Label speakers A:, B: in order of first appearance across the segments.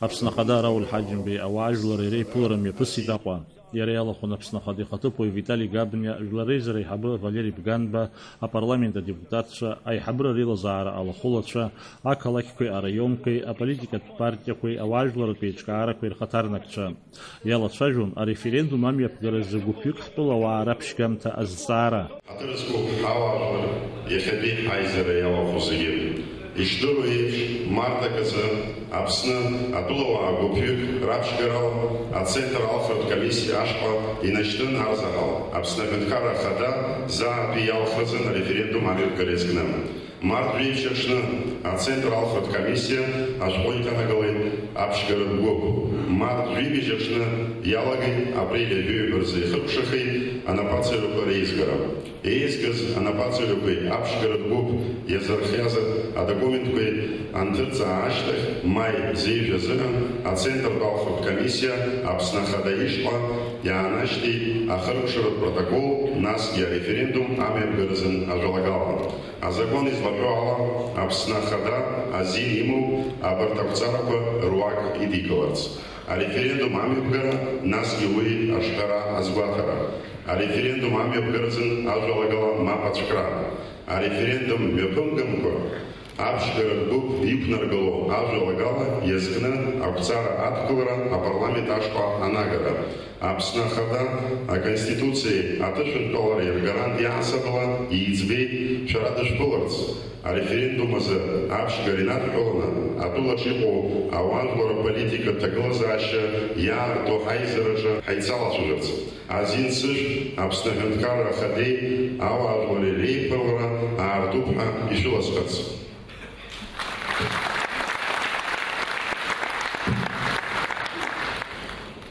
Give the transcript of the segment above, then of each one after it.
A: Апснахада Рауль Хаджимби Аважлар Рей Пуларам Япуситапа. Яриала Хунапснахады Хатупо и Виталий Габня Жларейзер и Хабы Валерий Бганба, а парламента депутатша, а и Хабра Рила Зара Аллахулача, а Калакикой Арайомкой, а политика партия, а Важлар Печкара, кой Хатарнакча. Яла Шажун, а референдум мамья Пгаразагупюк Хтулава Арабшкамта Аззара.
B: Иштуруев, Марта Каза, Апсна, Атулова Агупюк, Рабшгарал, Ацентр Алфред комиссия Ашпа и Начтын Арзагал, Апсна Бенхара Хада, за Пиялхаза на референдум Амир Горецкнам. Март Вивчершна, Ацентр Алфред комиссия, Ашпойка Нагалай, Апшгарад Гоп. Март Вивчершна, Ялагай, Апреля Вюберзы, Хрпшахай, Анапацелюка Рейсгара. Эйсказ, Анапацелюкой, Апшгарад Гоп, Язархяза, а документкой Антырца Аштах, Май Зейжазыран, Ацентр Алфред комиссия, Апснахада Ишпа, Яанашти, Ахрпшарад протокол, нас я референдум, Амир Горезен Ажалагалан. А закон из Лапюала, Апснахада, Азин Иму, Абартавцарапа, Руак и Диковарц. А референдум Амиргара, нас Юлы, Ашкара, Азбатара. А референдум Амиргарзен, Ажалагала, Мапачкра. А референдум Мепунгамко, Апшгарад Губ, Юпнаргало, Ажалагала, Ескна, Апцара Аткулара, а парламент Ашпа Анагара. Апснахада, а Конституции Атышин Толар Гарант Ясабала, Яйцбей, Шарадыш Пуларц. А референдум за Апшгаринат Колона, Атула Шипо, а Ванглора политика Таглазаща, Я, то Хайзеража, Хайцала Сужерц. Азин Сыш, Апснаханткара Хадей, а Ванглора Рейпалора, а Артупа и Шиласкац.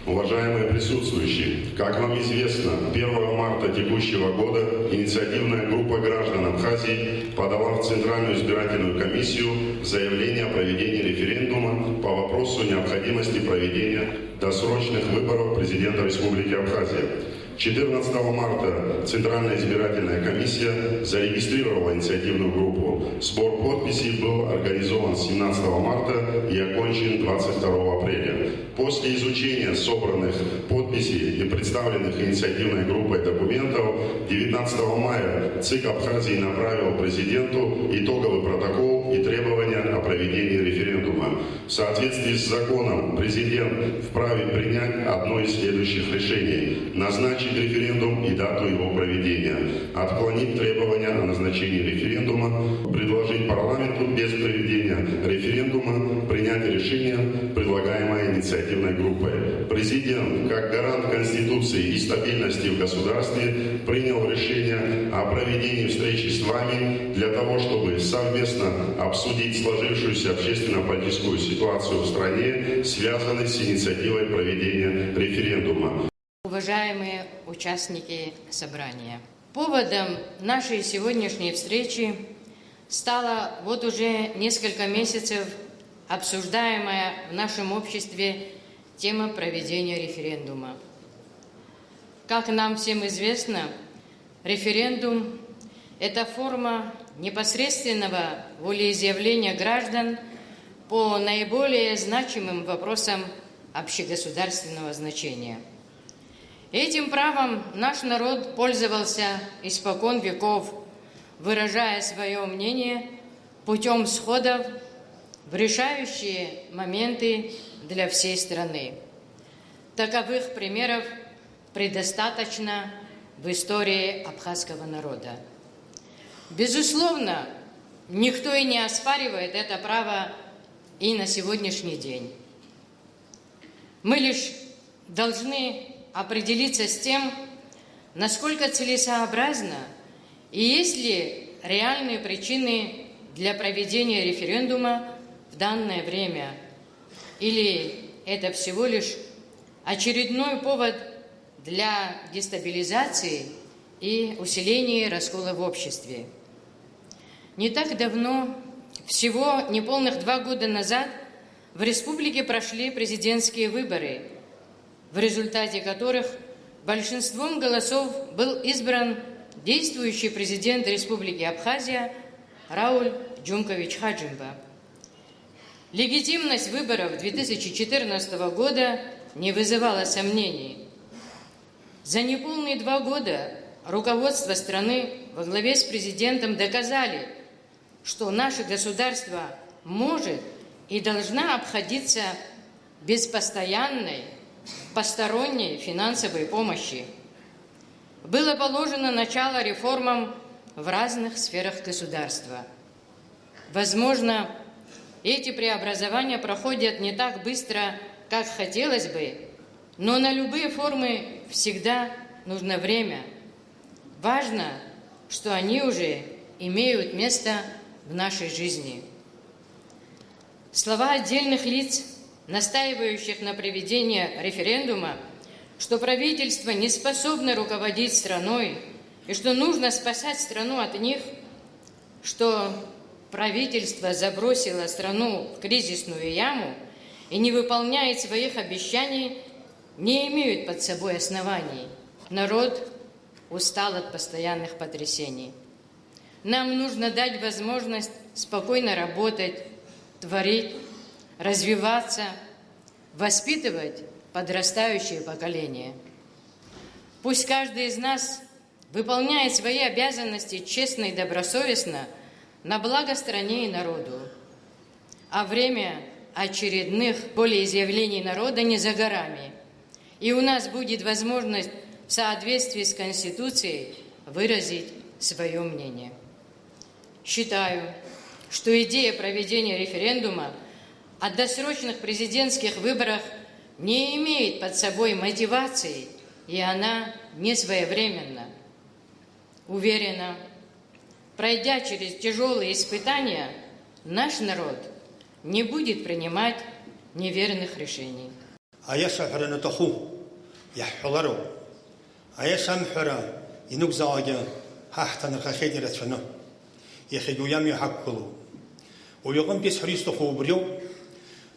B: Уважаемые присутствующие, как вам известно, 1 марта текущего года инициативная группа граждан Абхазии подала в Центральную избирательную комиссию заявление о проведении референдума по вопросу необходимости проведения досрочных выборов президента Республики Абхазия. 14 марта Центральная избирательная комиссия зарегистрировала инициативную группу. Сбор подписей был организован 17 марта и окончен 22 апреля. После изучения собранных подписей и представленных инициативной группой документов 19 мая ЦИК Абхазии направил президенту итоговый протокол и требования о проведении референдума. В соответствии с законом президент вправе принять одно из следующих решений: назначить референдум и дату его проведения, отклонить требования о назначении референдума, предложить парламенту без проведения референдума принять решение, предлагаемое инициативной группой. Президент, как гарант Конституции и стабильности в государстве, принял решение о проведении встречи с вами для того, чтобы совместно обсудить сложившуюся общественно-политическую ситуацию в стране, связанной с инициативой проведения референдума.
C: Уважаемые участники собрания, поводом нашей сегодняшней встречи стала вот уже несколько месяцев обсуждаемая в нашем обществе тема проведения референдума. Как нам всем известно, референдум – это форма непосредственного волеизъявления граждан по наиболее значимым вопросам общегосударственного значения. Этим правом наш народ пользовался испокон веков, выражая свое мнение путем сходов в решающие моменты для всей страны. Таковых примеров предостаточно в истории абхазского народа. Безусловно, никто и не оспаривает это право и на сегодняшний день. Мы лишь должны определиться с тем, насколько целесообразно и есть ли реальные причины для проведения референдума в данное время, или это всего лишь очередной повод для дестабилизации и усиления раскола в обществе. Не так давно, всего неполных 2 года назад, в республике прошли президентские выборы, в результате которых большинством голосов был избран действующий президент Республики Абхазия Рауль Джумкович Хаджимба. Легитимность выборов 2014 года не вызывала сомнений. За неполные 2 года руководство страны во главе с президентом доказали, что наше государство может и должна обходиться без постоянной, посторонней финансовой помощи. Было положено начало реформам в разных сферах государства. Возможно, эти преобразования проходят не так быстро, как хотелось бы, но на любые формы всегда нужно время. Важно, что они уже имеют место в нашей жизни. Слова отдельных лиц, настаивающих на проведении референдума, что правительство не способно руководить страной и что нужно спасать страну от них, что правительство забросило страну в кризисную яму и не выполняет своих обещаний, не имеют под собой оснований. Народ устал от постоянных потрясений. Нам нужно дать возможность спокойно работать, творить, развиваться, воспитывать подрастающее поколение. Пусть каждый из нас выполняет свои обязанности честно и добросовестно на благо стране и народу. А время очередных волеизъявлений народа не за горами. И у нас будет возможность в соответствии с Конституцией выразить свое мнение. Считаю, что идея проведения референдума о досрочных президентских выборах не имеет под собой мотивации, и она не своевременна. Уверена, пройдя через тяжелые испытания, наш народ не будет принимать неверных решений.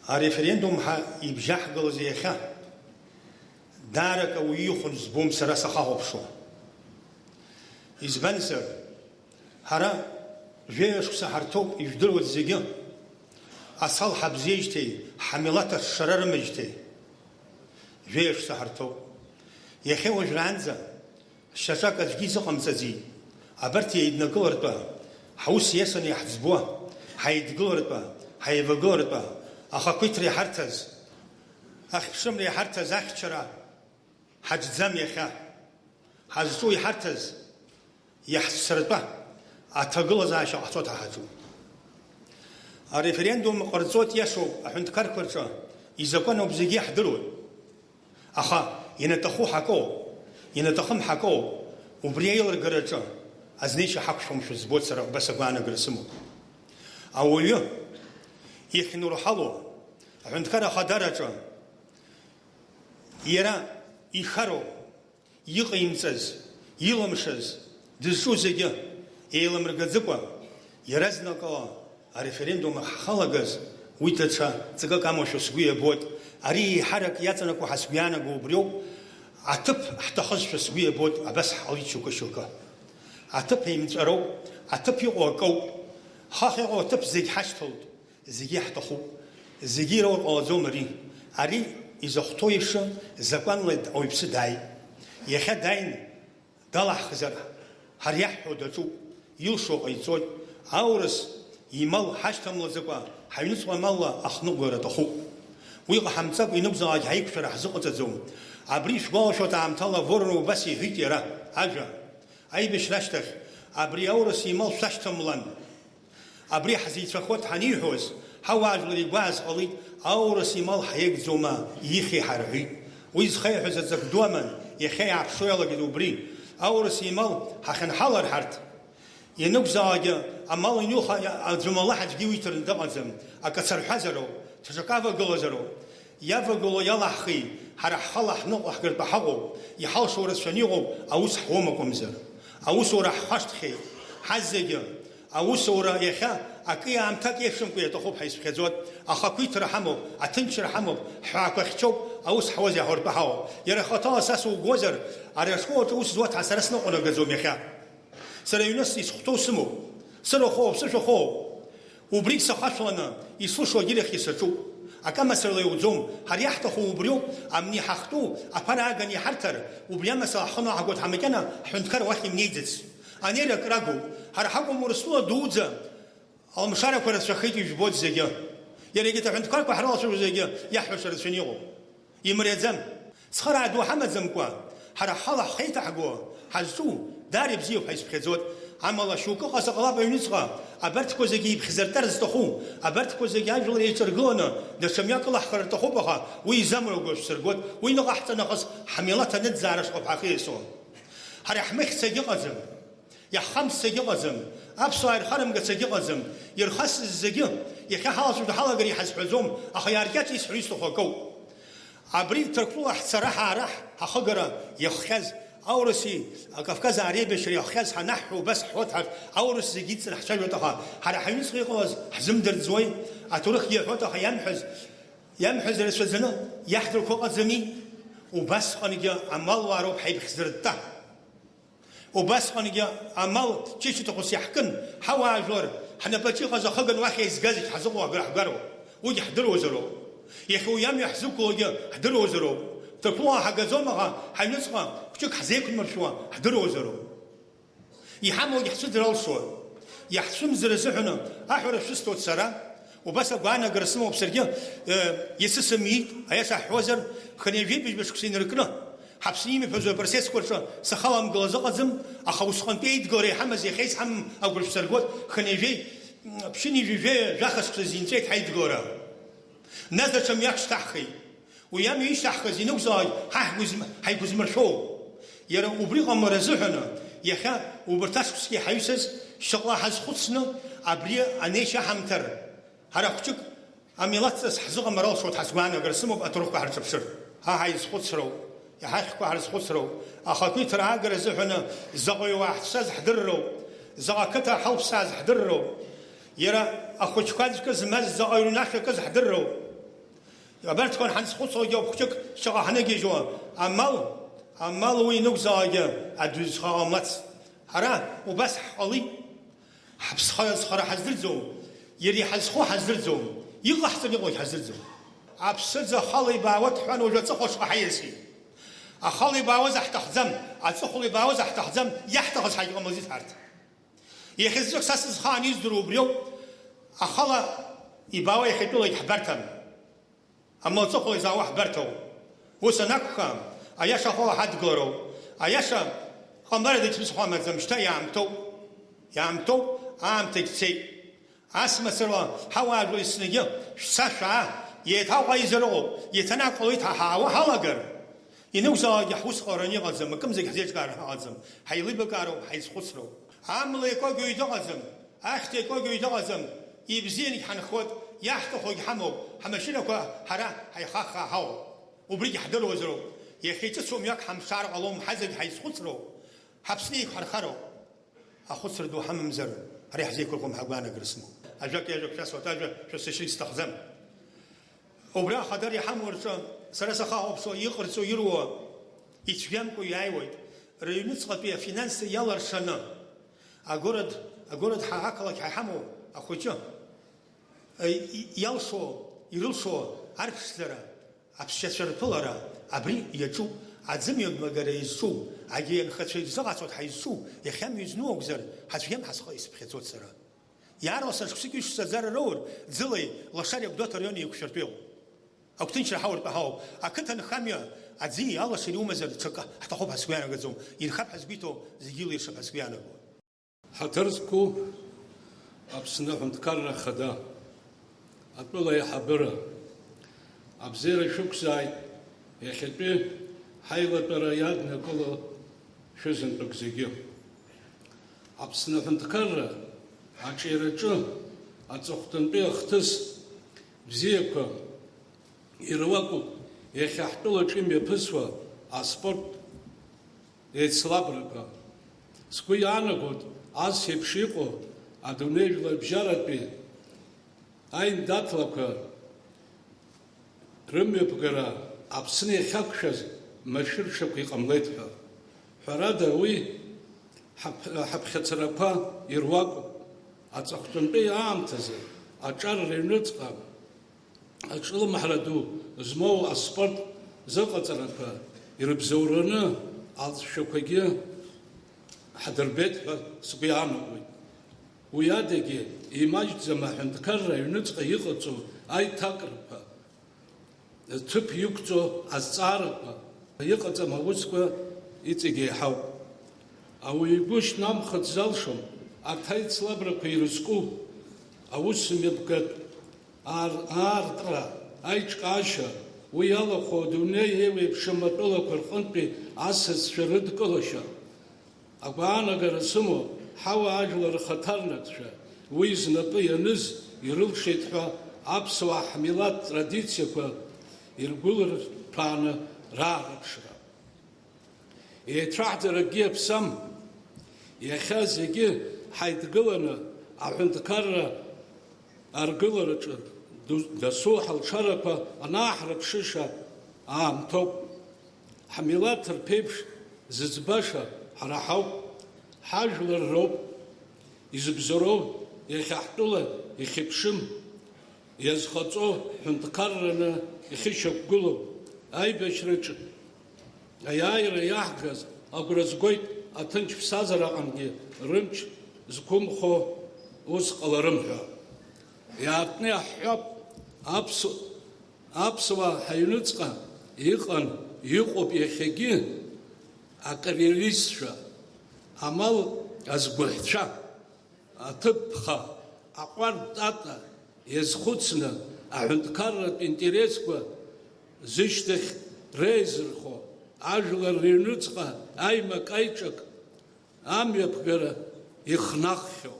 D: الريفرندوم يبجح قلزيخا دارك ويخن زبوم سراسة خاوبشو إزبنزر هرا جيش سحرتوب يفدلو الزيجا أصل حبزيجتي حملات الشرر مجتي جيش سحرتوب يخي وجرانزا الشاشاك أجيزة خمسة أبرتي يدنا قلرتبا حوس يسن يحزبوه حيد قلرتبا حيفا قلرتبا أخا كتري حرتز أخ شمري حرتز أخشرا حج زم يخا حزتوي حرتز يحسرتبا أتقل زاشا أحطوت حاجو الريفرندوم قرصوت يشو أحنت كركرشا إذا كانوا بزيجي يحضروا أخا ينتخو حكو ينتخم حكو وبريال رجرشا أزنيش حكشهم شو زبوت سرق بس أقوانا قرسمو أوليو يخنو رحلو عند كره خدرجا يرا يخرو يقيمسز يلمشز دزوزيجا يلمرغزقوا يرزنقوا الريفرندوم خلقز ويتشا تقاموشو سويه بوت اري حرك ياتنكو حسبيانا غوبريو عتب احتخص سويه بوت ابس حاليتشو كشوكا عتب يمترو عتب يقوقو خاخو تب زيج حشتولد زيجي حتخو زيجي رو أزومري أري إذا خطويش زقان لد أو يبصداي يخدين دلح خزر هريح ودتو يلشوا أيزوج أورس يمال حشتم لزقا حينس ومال أخنق ردخو ويق حمتك ينبزاج هيك شرح زقة زوم أبريش قاشوا تعمتلا ورنو بس يهيتيرا أجا أي بشرشتك أبري أورس يمال ششتم لن أبري حزيت فخوت حنيهوس حواج لي باز قلي أورس يمال حيك زوما يخي حرهي ويز خي حزتك دوما يخي عبشويا لقي دوبري أورس يمال حخن حلر حرت ينبزاج أمال ينوخا زوما لحد جيويتر ندقزم أكسر حزرو تشكافا قلزرو يافا قلو يلحخي حرح خلح نقح قرب حقو يحال شورس شنيغو أوس حومكم زر أوس ورح خشتخي حزج أوس ورا يخا أكيد عم تكيفشم كي تخوب حيس خزود أخاكي ترحمه أتنش رحمه حاك خشوب أوس حوزي هرب حاو يرى خطأ أساس وجوزر أرشقو توس زوات حسرسنا قلنا جزوم يخا سر يونس يسخطو سمو سر خوب سر خوب убригь сахашвана, Иисус Огирих Исачу. Акама Серлеудзом, Харяхтаху убрю, а мне хахту, а парагани хартер, убрямаса хана агот хамекена, хунткар вахим нейдец. А не рагу, Хархаку Мурсула Дудза, Алмшара Парасахити в Бодзеге. Я регита хунткар Пахралшу Зеге, Яхвашар Синьо. Имредзам, Схара Духамадзамква, Харахала Хейтагу, Хазу, Дариб Зио Хайспхезот. عمل شوكة قصقلا بينسخة أبرتكو زجيب خزرتر استخو أبرتكو زجاج ولا يترجونه ده سمياك الله خرر تخوبها ويزمروا جوش سرقود وينقحت نقص حملات نتزارش قبحقيسو هرحمك سجقزم يا خمس سجقزم أبصار خرم سجقزم يرخص الزجي يخاص وتحلا قري حسب عزوم أخياركات يسحريس تخوكو عبريد تركلو صراحة راح أخجرة يخز أورسي كافكاز عربي شري خاز حنحو بس حوتها أورس زجيت سنحشل وتها هذا حينس خيقاز حزم درد زوي أتورخ يحوتها يمحز رسولنا يحضر فوق زمي وبس خنيجا عمال وعروب حيب خزرته وبس خنيجا عمال تيجي تقص يحكن حوا عجور حنا بتشي غزا خجن واحد يزجاج حزقوا قرح قرو ويحضروا زرو يخو يم يحزقوا يحضروا زرو تقولها حق زومها حينسخة كتك حزيك المرشوا حضروا زرو يحموا يحسد رالشوا يحسم زرزحنا أحور الشستو تسرى وبس قانا قرسمه بسرجة يسسمي أيش حوزر خنيجي بيش كسين ركنا حبسني مفزو برسيس كورشا سخوام غلازقزم أخوس خن بيد قري حمز يخيس حم أقول بسرجوت خنيجي بشني جي جاخس كسين شيء حيد قرا نزل شم يكش تحخي ويام يشتح خزينه وزاي هيجوز مرشو يرى وبريغ مرزحنا يخا وبرتاسكي حيسس شغله حز خصنا ابري انيشا حمتر هرا خشك اميلات حزق مرال شو تحسبانا قرسمو باتروك بحر تبشر ها هاي خصرو يا حق على خصرو اخاكي ترى قرزحنا زغي واحد ساز حضروا زغكتا حلب ساز حضروا يرى اخوك كاز زماز زغيرو ناخ كاز حضروا أبرت كون حنس خصو يا بخشك شغا حنجي جوا أمال وينوك زاجة أدوز خامات هرا وبس حالي حبس خايز خرا حزر زوم يري حز خو حزر زوم يغلى حسن يغلى حزر زوم أبسط خالي باوت حن وجت خوش حيسي أخالي باوز احتحزم أتخلي باوز احتحزم يحتحز حاجة مزيد هرت يخزك ساس خانيز دروبريو أخلا يباوي يخيطوا يحبرتم أما تصخو إذا واحد برتو وسنكخم أياشا هو حد قرو أياشا خمرة دي تمسخوا مزمشتا يعمتو تكسي أسمى سروا حوا أجلو السنجي ساشا يتاوغا يزرو يتناقلو يتحاوا حلقر ينوزا يحوس قراني غزم كم زي حزيج قار غزم حيلي بقارو حيز خسرو عمل يكو قيدا غزم أختي يكو قيدا غزم يبزيني حنخوت يحتخو يحمو حمشينكو حرا حيخاخا هاو وبريج حدلو وزرو يخيت سومياك حمشار علوم حزق حيز خسرو حبسنيك حرخرو أخسر دو حمم زر ريح زي كلكم حقوانا قرسمو أجاك يجوك شاسو تاجا شو سيشي استخزم وبرا خدر يحمو سرسخا أبسو يقرسو يروا يتفيامكو يايويد ريونيتسغا بيا فينانس يالر شنا أقولد حاكلك حيحمو أخوتيا يالشو يرلشو عرفشترا أبشتر بلارا أبري يجو عزمي مجرى يزو عجين خشيج زغطت حيزو يخام يزنو أجزر حتفهم حسخايس بخيتوت سرا يعرف سكسيكيش سزار رور زلي لشاري بدوتر يوني يكشربيو أو تنشر حول بهاو أكتن خاميا عزي الله شريو مزر تشكا حتى خوب حسويانا جزوم ينخاب حسبيتو زيجيلي شب حسويانا
E: حترزكو أبسنهم تكرر خدا أقول يا حبرة أبزير شوك زاي يخبي حيلة برايات نقول شزن بكزيجيو أبسنهم تكرر أشيرجو أتوختن بيختس بزيكو يرواكو يخحتلو جيم يبسوا أسبورت يتسلابركو سكوي أنا قلت أز يبشيقو أدونيج لبجارت بي أين داتلوكو رمي بقرا أبسني خاكشز مشير شبكي قمليتها حرادا وي حب خطرقا يرواكو أتوختن بي عام تزي аҿар рыҩныҵҟа аҿылымҳара ду змоу аспорт зыҟаҵарақәа ирыбзоураны алҵшәақәагьы ҳадырбеит ҳәа сгәы иаанагоит. Уи адагьы имаҷӡам аҳәынҭқарра аҩныҵҟа иҟаҵо аиҭакрақәа, ҭыԥ иқәҵо азҵаарақәа, иҟаҵам аусқәа иҵегь еиҳауп. Ауаҩ игәы шьҭнамхыц залшом арҭ аицлабрақәа ирызку аусмҩаԥгатә аартра, аиҿкаашьа, уи алахәу адунеи еиуеиԥшым атәылақәа рҟынтәи асасцәа рыдкылашьа, агәаанагара сымоу ҳауаажәлар рхаҭарнакцәа, уи знапы ианыз ирылшеит ҳәа аԥсуаа ҳмилаҭ традициақәа иргәылырҭәааны раарыԥшра. Еицәаҳҵаракгьы иаԥсам, иахьа зегьы ҳаидгыланы аҳәынҭқарра аргылараҿы дасу ҳалшарақәа анааҳрыԥшыша аамҭоуп. Ҳмилаҭ рԥеиԥш зыӡбаша ҳара ҳауп, ҳажәлар роуп, изыбзоуроу иахьа ҳтәыла ихьыԥшым, иазхаҵо ҳәынҭқарраны ихьышьақәгылоу аибашьраҿы аиааира иаҳгаз агәра згоит аҭынч ԥсҭазаараҟангьы рымч зқәымхо ус ҟаларым ҳәа. Иаартны иаҳҳәап, аԥсуаа ҳаҩныҵҟа иҟан, иҟоуп иахьагьы акариеристцәа, амал азгәыҳәцәа, аҭыԥха, аҟәардә-тата иазхәыцны аҳәынҭқарратә интересқәа зышьҭахь реизырхо, ажәлар рыҩныҵҟа аимак-аиҿак амҩаԥгара ихнаххьоу.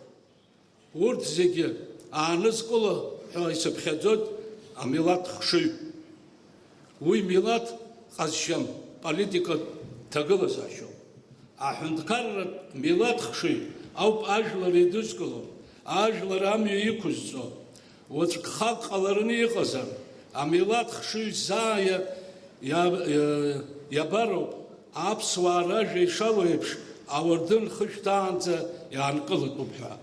E: Урҭ зегьы аанызкыло ҳәа исыԥхьаӡоит амилаҭ хшыҩ. Уи милаҭ ҟазшьам политикатә ҭагылазаашьоуп. Аҳәынҭқарратә милаҭ хшыҩ ауп ажәлар еидызкыло, ажәлар амҩа иқәызҵо. Уаҵәгхак ҟалараны иҟазар, амилаҭ хшыҩ заа иабароуп аԥсуаа ражәа ишалоу еиԥш ауардын хышәҭаанӡа иаанкылатәуп ҳәа.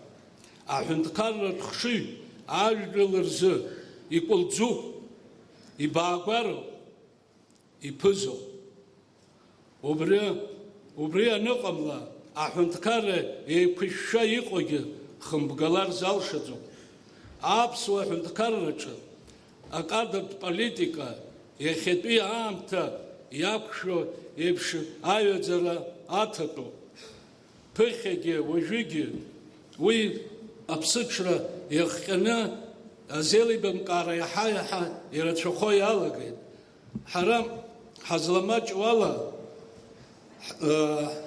E: Аҳәынҭқарратә хшыҩ ажәлар рзы икәылӡуп, ибаагәароуп, иԥызоуп. Убри аныҟамла аҳәынҭқарра еиқәышәшәа иҟоугьы хымбгалар залшаӡом. Аԥсуа ҳәынҭқарраҿы акадратә политика иахьатәи аамҭа иақәшәо еиԥш аҩаӡара аҭатәуп. Ԥыхьагьы уажәыгьы уи аԥсыҽра иахҟьаны азеилибамкаара иаҳа-иаҳа ирацәахо иалагеит. Ҳара ҳазламаҷу ала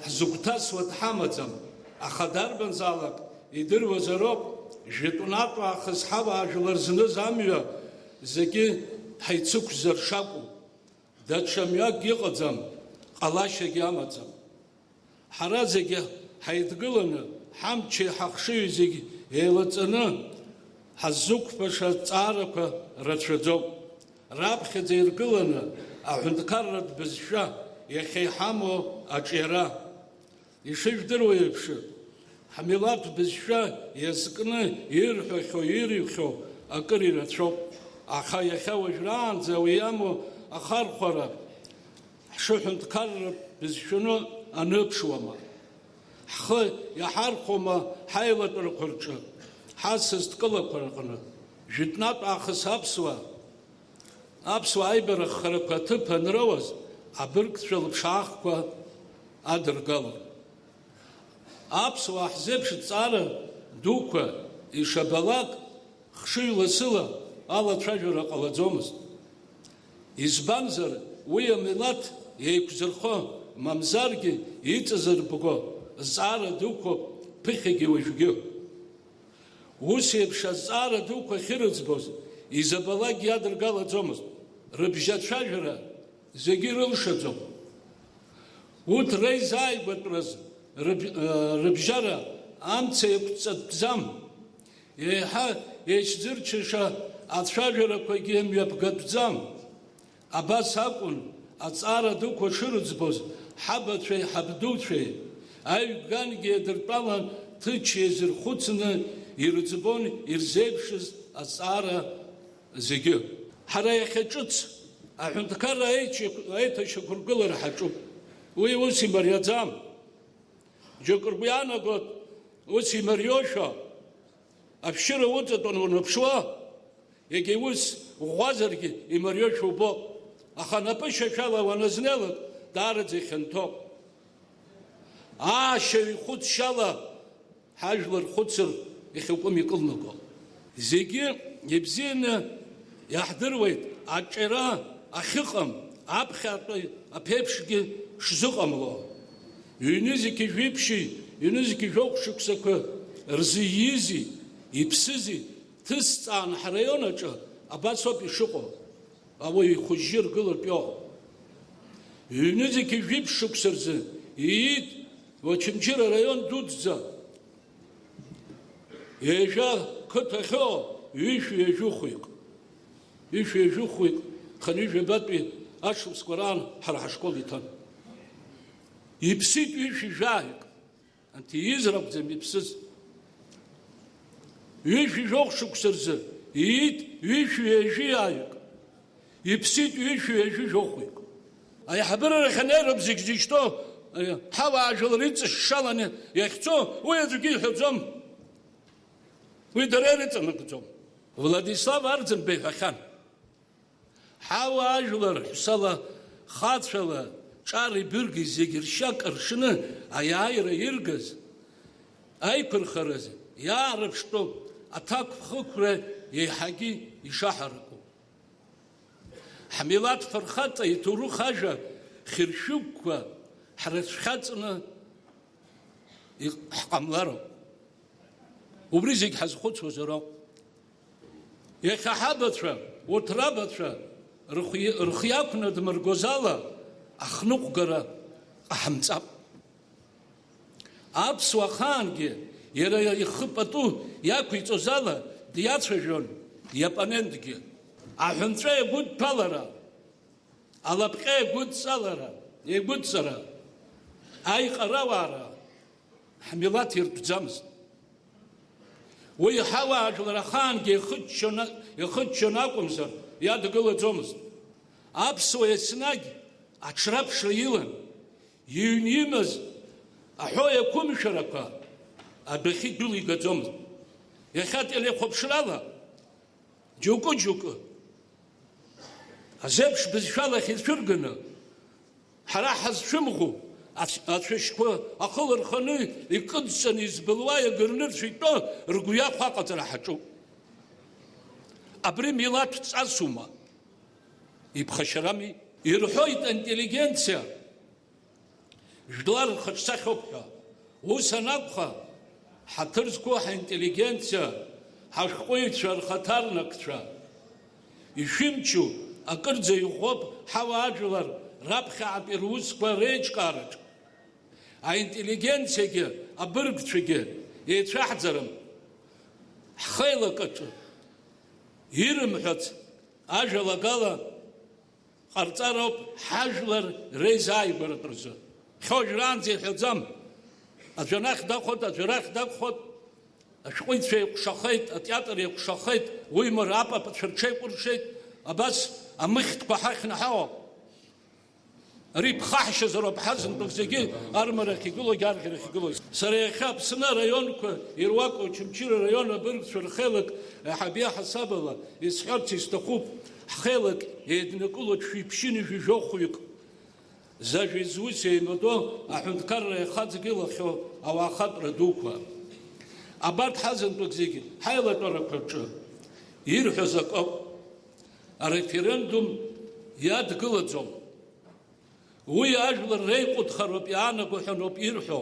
E: ҳзыгәҭасуа дҳамаӡам, аха дарбанзаалак идыруазароуп жәытәнатә аахыс ҳауаажәлар зныз амҩа зегьы ҳаицықәзар шакәу. Даҽа мҩакгьы ыҟаӡам, ҟалашьагьы амаӡам. Ҳара зегьы ҳаидгыланы ҳамчи ҳахшыҩи зегьы еилаҵаны ҳаззықәԥаша ҵаарақәа рацәаӡоуп. Раԥхьаӡа иргыланы аҳәынҭқарратә бызшәа иахьа иҳамоу аҿиара. Ишыжәдыруа еиԥш, ҳмилаҭ бызшәа иазкны ирҳәахьоу, ирыҩхьоу акыр ирацәоуп. Аха иахьа уажәраанӡа уи иамоу ахархәара ҳшыҳәынҭқарратә бызшәаны аныԥшуама. Ҳхы иаҳархәома ҳаилатәарақәа рҿы, ҳасас ҭкылақәа рҟны. Жәытәнатә аахыс аԥсуа аибараххарақәа аҭыԥ анроуаз абыргцәа лыԥшаахқәа адыргалон. Аԥсуаа ҳзеиԥш ҵаара дуқәа ишабалак хшыҩ-ласыла алацәажәара ҟалаӡомызт. Избанзар, уи амилаҭ еиқәзырхо, мамзаргьы иҵазырбго зҵаара дуқәа ԥыхьагьы уажәгьы. Ус еиԥш азҵаара дуқәа ахьырыӡбоз изабалакгьы иадыргалаӡомызт. Рыбжьацәажәара зегьы рылшаӡом. Урҭ реизааигәатәраз рыбжьара амца еиқәҵатәӡам. Еиҳа еицәзырчыша ацәажәарақәагьы мҩаԥгатәӡам. Абас акәын аҵаара дуқәа шырыӡбоз ҳабацәеи ҳабдуцәеи аҩгангьы еидыртәалан ҭынч еизырхәыцны ирыӡбон ирзеиԥшыз азҵаара зегьы. Ҳара иахьа ҿыц аҳәынҭқарра аиҭашьақәыргылара ҳаҿуп. Уи ус имариаӡам. Џьоук ргәы иаанагоит ус имариошәа ашәшьыра уҵатәан унаԥшуа, егьа ус ӷәӷәазаргьы имариошәа убоп. Аха напы шьашәала уаназнеилак даараӡа ихьанҭоуп. Аашьаҩ ихәыцшьала ҳажәлар хәыцыр ихьакәым икылнаго. Зегьы ибзианы иаҳдыруеит аҿара ахьыҟам, аԥхьатәи аԥеиԥшгьы шзыҟамло. Ҩнызқьи жәиԥшьи, ҩнызқьи жәохә шықәсақәа рзы иизи, иԥсызи ҭысҵаан ҳраион аҿы абасоуп ишыҟоу. Ауаҩ ихәыжьжьы ргылартә иоуп. Ҩнызқьи жәиԥшь шықәса рзы иит Очамчыра раион дуӡӡа. Ежәа қыҭахьоу ишәҩажәыхәик. Ишәҩажәыхәик ханижәабатәи ашықәсқәа раан ҳара ҳашкол иҭан. Иԥсит ишәҩажәаҩык. Анҭ ииз ракәӡам иԥсыз. Ишәҩажәохә шықәса рзы иит ишәҩажәаҩык. Иԥсит ишәҩажәыжәохәик. Аиҳабырарахь анеироуп зегь зышьҭоу ҳауаажәлар иҵышшаланы иахьцо уи аӡәгьы иҳәаӡом. Уи дара ирыҵанакӡом. Владислав Арӡынба иҳәахьан. Ҳауаажәлар ҳәсала, хацәала, ҿари бырги зегьы ршьак ршны аиааира иргаз, аиԥырхараз иаарыԥштәу аҭакәхықәра еиҳагьы ишаҳаракуп. Ҳмилаҭ фырхаҵа иҭоурых ажәа хьыршәыгәқәа ҳрыцәхьаҵны ҳҟамлароуп. Убри зегь ҳазхәыцуазар ауп. Иахьа ҳабацәа, урҭ рабацәа рхы иақәны дмыргоз ала ахныҟәгара ҟаҳамҵап. Аԥсуа ахаангьы иара ихы пату иақәиҵоз ала диацәажәон иапонентгьы. Аҳәынҵәа игәыдҭәалара, алапҟьа игәыдҵара, аиҟарауаара ҳмилаҭ иртәӡамызт. Уи ҳауаажәлар ахаангьы ихыччон акәымзар иадгылаӡомызт. Аԥсуа еснагь аҽраԥшра илан, иҩны имаз аҳәои ақәымшәарақәа адәахьы дәылигаӡомызт. Иахьа телехәаԥшрала џьоукы азеиԥш бызшәалахь ицәырганы ҳара ҳазшәымӷу ацәашьқәа ахыла рханы икыдҵаны избылуа иагарнырцә итәо ргәы иахәо аҟаҵара ҳаҿуп. Абри милаҭ ҵасума, иԥхашьарами. Ирҳәоит аинтеллигенциа жәлар рхаҿсахьоуп ҳәа. Ус анакәха ҳаҭыр зқәу ҳаинтеллигенциа, ҳашәҟәыҩҩцәа, рхаҭарнакцәа ишәымчу акырӡа иӷәӷәоуп ҳауаажәлар раԥхьаатәи русқәа реиҿкаараҿ. Аинтеллигенциагьы абыргцәагьы еицәаҳӡарым. Ҳхеилакаҿы ирымҳәац ажәалагала ҟарҵароуп ҳажәлар реизааигәаратә рзы. Хьоужьраанӡа иҳәаӡам. Аӡәы анахь дахәот, аӡәы арахь дагхот, ашәҟәыҩҩцәа еиҟәшахеит, атеатр еиҟәшахеит, уимара апапацәа рҽеикәыршеит, абас амыхьтәқәа ҳахьны ҳауп. Ари ԥхаҳшьазароуп ҳазынтәык зегьы армарахь игылогьы арӷьарахь игылоз. Сара иахьа Аԥсны араионқәа ируаку Очамчыра раион абыргцәа рхеилак аиҳабы ҳасабала исҳәарц исҭахуп. Ҳхеилак еиднакылоит шәиԥшьыни шәижәохәҩык. Зажәа изус еимадо аҳәынҭқарра иахаҵгылахьоу ауаахатәра дуқәа. Абарҭ ҳазынтәык зегьы ҳаилатәарақәа рҿы ирҳәоз акоуп. Ареферендум иадгылаӡом. Уи ажәлар реиҟәыҭхароуп иаанаго ҳәаноуп ирҳәо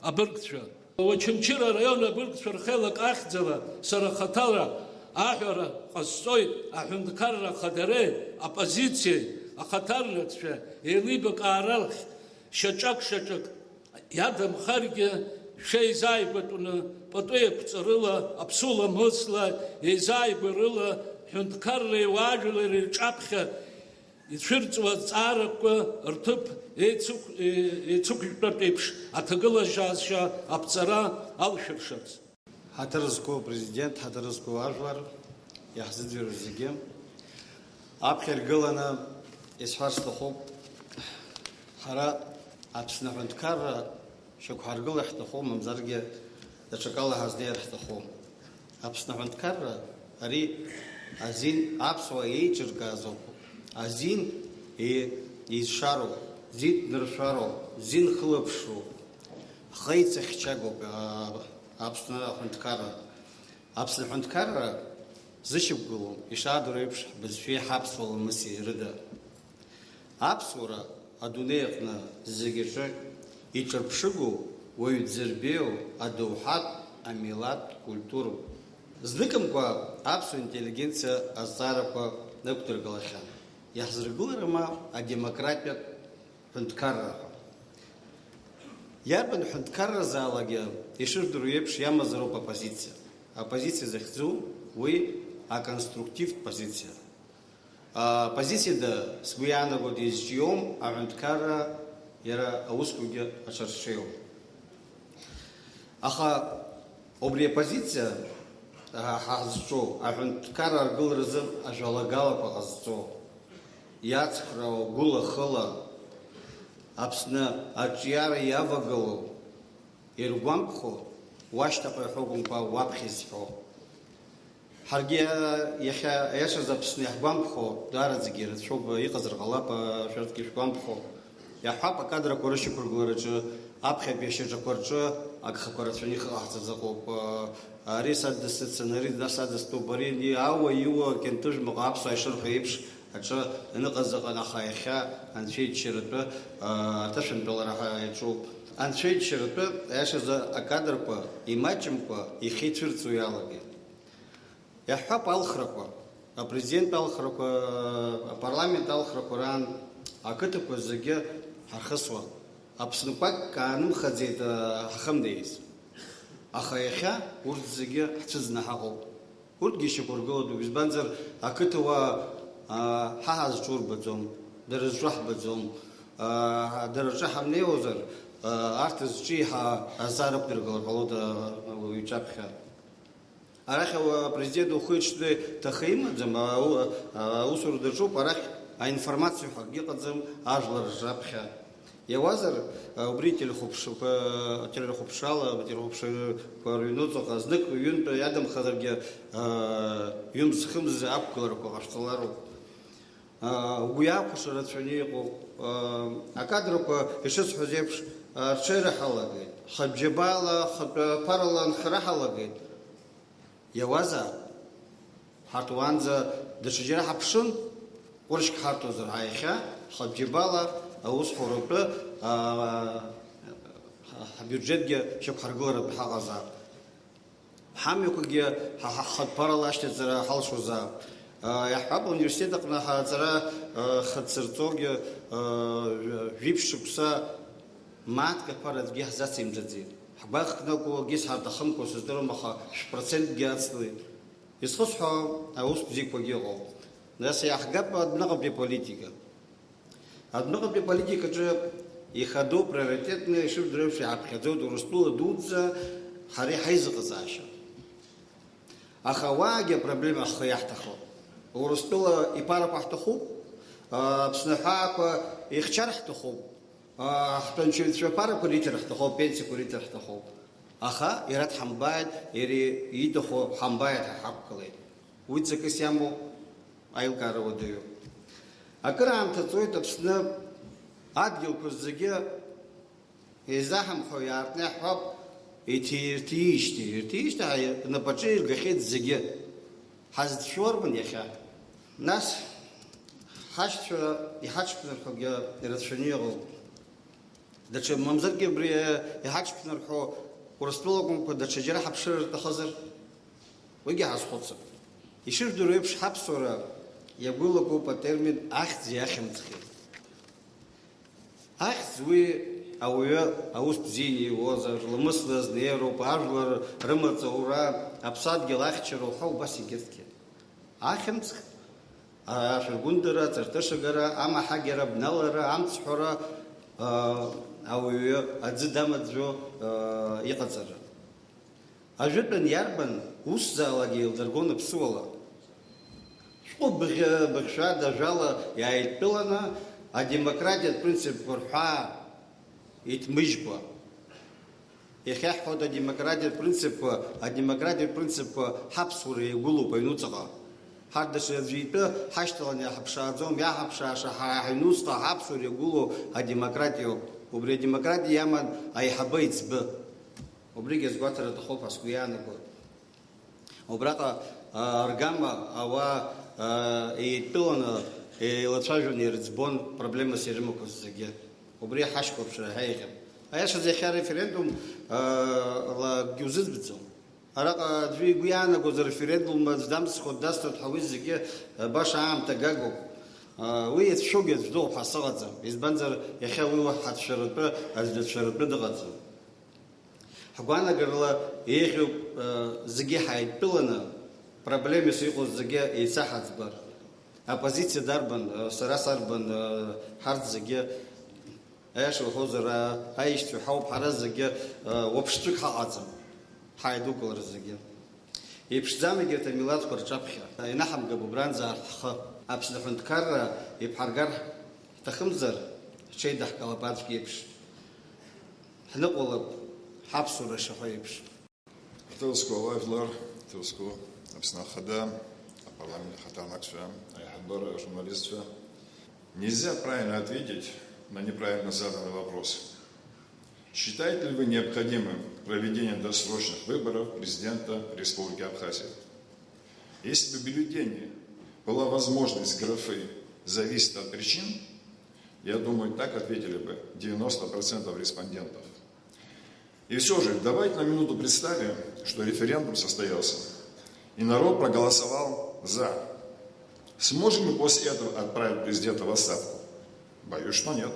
E: абыргцәа. Очамчыра раион абыргцәа рхеилак ахьӡала сара хаҭала аҳәара ҟасҵоит аҳәынҭқарра ахадареи, апозициеи, ахаҭарнакцәа еилибакаарахь шьаҿак иадамхаргьы шеизааигәатәны пату еиқәҵарыла, аԥсуламысла, еизааигәарыла ҳәынҭқарреи уаажәлари рҿаԥхьа ицәырҵуа ҵаарақәа рҭыԥ еицықәжәтәатә еиԥш аҭагылазаашьа аԥҵара алшәыршарц.
F: Ҳаҭыр зқәу президент, ҳаҭыр зқәу ажәлар, иаҳзыӡырҩыр зегьы. Аԥхьа иргыланы исҳәарц сҭахуп, ҳара Аԥсны Аҳәынҭқарра шьақәа ҳаргылар ҳҭахуп, мамзаргьы даҽакала ҳазнеир ҳҭахуп. Аԥсны Аҳәынҭқарра ари азин аԥсуаа еиҿыркааз ауп. Азин изшароуп, зин ныршәароуп, зин хылаԥшроуп, ҳхеицахьчагоуп Аԥсны Аҳәынҭқарра. Аԥсны Аҳәынҭқарра зышьақәгылоу ишаадыруа еиԥш ҳбызшәеи ҳаԥсуа ламыси рыда. Аԥсуара адунеи аҟны зегьы рҿы иҿырԥшыгоу, уаҩ дзырбеиу адоуҳатә, амилаҭтә культуроуп. Зныкымкәа аԥсуа интеллигенциа азҵаарақәа нықәдыргылахьан. Иаҳзыргыларыма адемократиатә ҳәынҭқарраха. Иарбан ҳәынҭқарразаалагьы ишырдыруа еиԥш иамазароуп апозициа. Апозициа захьӡу уи аконструктивтә позициа. Позициада сгәы иаанагоит изҿиом аҳәынҭқарра иара аусқәагьы аҽарҽеиуам. Аха убри апозициа ҳазҿу аҳәынҭқарра аргыларазы ажәалагалақәа ҟазҵо, иацхраау гәыла-хыла Аԥсны аҿиара иавагылоу иргәамԥхо уашьҭаҟа иҳәогәымқәа уаԥхьа изҳәо. Ҳаргьы иахьа аиашаз Аԥсны иаҳгәамԥхо даараӡагьы рацәоуп, иҟазар ҟалап шәарҭгьы шәгәамԥхо. Иаҳҳәап акадрақәа рышьақәыргылараҿы, аԥхьатәи ашьаҿақәа рҿы агхақәа рацәаны иҟаҳҵаз ыҟоуп. Ари садысыцын, ари садыстәуп, ари ауа иуа кьынтыжәмаҟа аԥсуаа ишырҳәо еиԥш аҿы аныҟаз ыҟан, аха иахьа Анцәа иџьшьаратәы аҭышәынтәалара иаҿуп. Анцәа иџьшьаратәы аиашаз акадрқәа имаҷымкәа ихицәырҵуа иалагеит. Иаҳҳәап алхрақәа, апрезидент алхрақәа, апарламент алхрақәа раан ақыҭақәа зегьы ҳархысуан. Аԥснақәак аанымхаӡеит ҳхымдеиз. Аха иахьа урҭ зегьы ҳцәыӡны ҳаҟоуп. Урҭгьы ишьақәыргылатәуп, избанзар ақыҭауаа ҳаҳазҿу рбаӡом, дара зҿу ҳбаӡом. Дара рҿы ҳамнеиуазар, арҭ зҿи ҳазаарықәдыргылар ҟалоит уаҩҿаԥхьа. Арахь апрезидент ухы иҽны ҭаха имаӡам, аусура даҿуп, арахь аинформациа ҳәа акгьы ыҟаӡам ажәлар рҿаԥхьа. Иауазар убри телерхәыԥшала, телерхәыԥшақәа рыҩнуҵаҟа знык ҩынтә иадамхазаргьы ҩымз-хымз ақәгыларақәа ҟашәҵалароуп. Угәы иаақәыша рацәаны иҟоуп. Акадрақәа ишысҳәоз еиԥш рҽеира ҳалагеит, хатәџьабаала, хатәԥарала нхара ҳалагеит. Иауазар ҳарҭ уаанӡа даҽаџьара ҳаԥшын, ҟәрышьк ҳарҭозар, иахьа хатәџьабаала аусҳәаратәы ҳбиуџьетгьы шьақәҳаргыларатәы ҳаҟазаап. Ҳамҩақәагьы хатәԥарала ашьҭаҵара ҳалшозаап. Иаҳҳәап ауниверситет аҟны ҳаҵара хатсырҵогьы жәиԥшь шықәса мааҭк аԥара аӡәгьы ҳзацимҵаӡеит. Ҳгәаҟнагоугьы сҳарҭахымкәа сыздыруам, аха шә-процентгьы ацлеит. Изхысҳәо аус бзиақәагьы ыҟоуп. Нас иаҳгап адәныҟатәи политика. Адәныҟатәи политикаҿы ихадоу приоритетны ишырдыруа еиԥш иааԥхьаӡоит Урыстәыла дуӡӡа ҳара иҳаизыҟазаашьа. Аха уаагьы апроблема ҳхы иаҳҭахо. Урыстәыла иԥарақәа ҳҭахуп, Аԥсны аҳәаақәа ихьчар ҳҭахуп, ҳҭынчаҩцәа ԥарақәа риҭар ҳҭахуп, пенсиақәа риҭар ҳҭахуп. Аха иара дҳамбааит, иара ииҭаху ҳамбааит ҳәа ҳақәгылеит. Уи ҵакыс иамоу аилкаара уадаҩуп. Акыраамҭа ҵуеит Аԥсны адгьылқәа зегьы еизаҳамхәо иаартны иаҳҳәап, ирҭиижьҭеи рнапаҿы иргахьеит зегьы. Ҳазҭшәорбан иахьа. Нас ҳашьцәа иҳаҽԥнырҳәогьы ирацәаны иҟоуп. Даҽа мамзаргьы абри иҳаҽԥнырҳәо Урыстәылакәымкәа даҽаџьара ҳаԥшыр рҭахызар, уигьы ҳазхәыцып. Ишырдыруа еиԥш ҳаԥсуара иагәылакуп атермин ахьӡ иахьымӡӷ. Ахьӡ уи ауаҩы аус бзианы иуозар, ламысла знеироуп, ажәлар рымаҵура, аԥсадгьыл ахьчара уҳәа убас егьырҭгьы. Ахьымӡӷ ашәыргәындара, ҵарҭышагара, амаҳагьара, бналара, амцҳәара, ауаҩы аӡы дамаӡәо иҟаҵара. Ажәытәан иарбан усзаалагьы еилдыргон аԥсуала. Шо бэкша дажала яйтпилана, а демократия принцип варха итмыжба. Ехях хода демократия принцип хапсуры гулу пайнуцага. Хардаш развита хашталания хапшаадзом я хапшаша хайнуста хапсуры гулу а демократию. Убри демократия яман айхабайц б. Убри гезгатара тахоп аскуяна год. Убрака аргама ава ийтпилана латважуни рцбон проблема сержимоков заге. Убри хашков шахайхем. А я сейчас за референдум ла гюзизбицо. Арака две гуяна го за референдум сдам сход дастат хавизге баша ам тагаго. Уйет шогет вдол хасагадза. Из банзар яхави вахат шарат азлет шарат бдагадза. Хагуана гырла ехю заге хайпилана проблемы с его заге и сахатбар. Оппозиция дарбан сарасарбан хард заге ايش وخزر ايش في حوب حرزق وبشتك حاعظم حيدوك ورزق يبشزامي جت الميلاد قرشابخه ينحم قبو برانزا خ ابشد فنتكر يبحرقر تخمزر شيء دحك لباد يبش حنقول حبس ولا شفايبش
G: تلسكو لايفلر تلسكو ابسنا خدام парламент хатанакша айхадор журналистша. Нельзя правильно ответить на неправильно заданный вопрос. Считаете ли вы необходимым проведение досрочных выборов президента Республики Абхазия? Если бы в бюллетене была возможность графы «зависит от причин», я думаю, так ответили бы 90% респондентов. И все же, давайте на минуту представим, что референдум состоялся, и народ проголосовал «за». Сможем мы после этого отправить президента в отставку? Боюсь, что нет.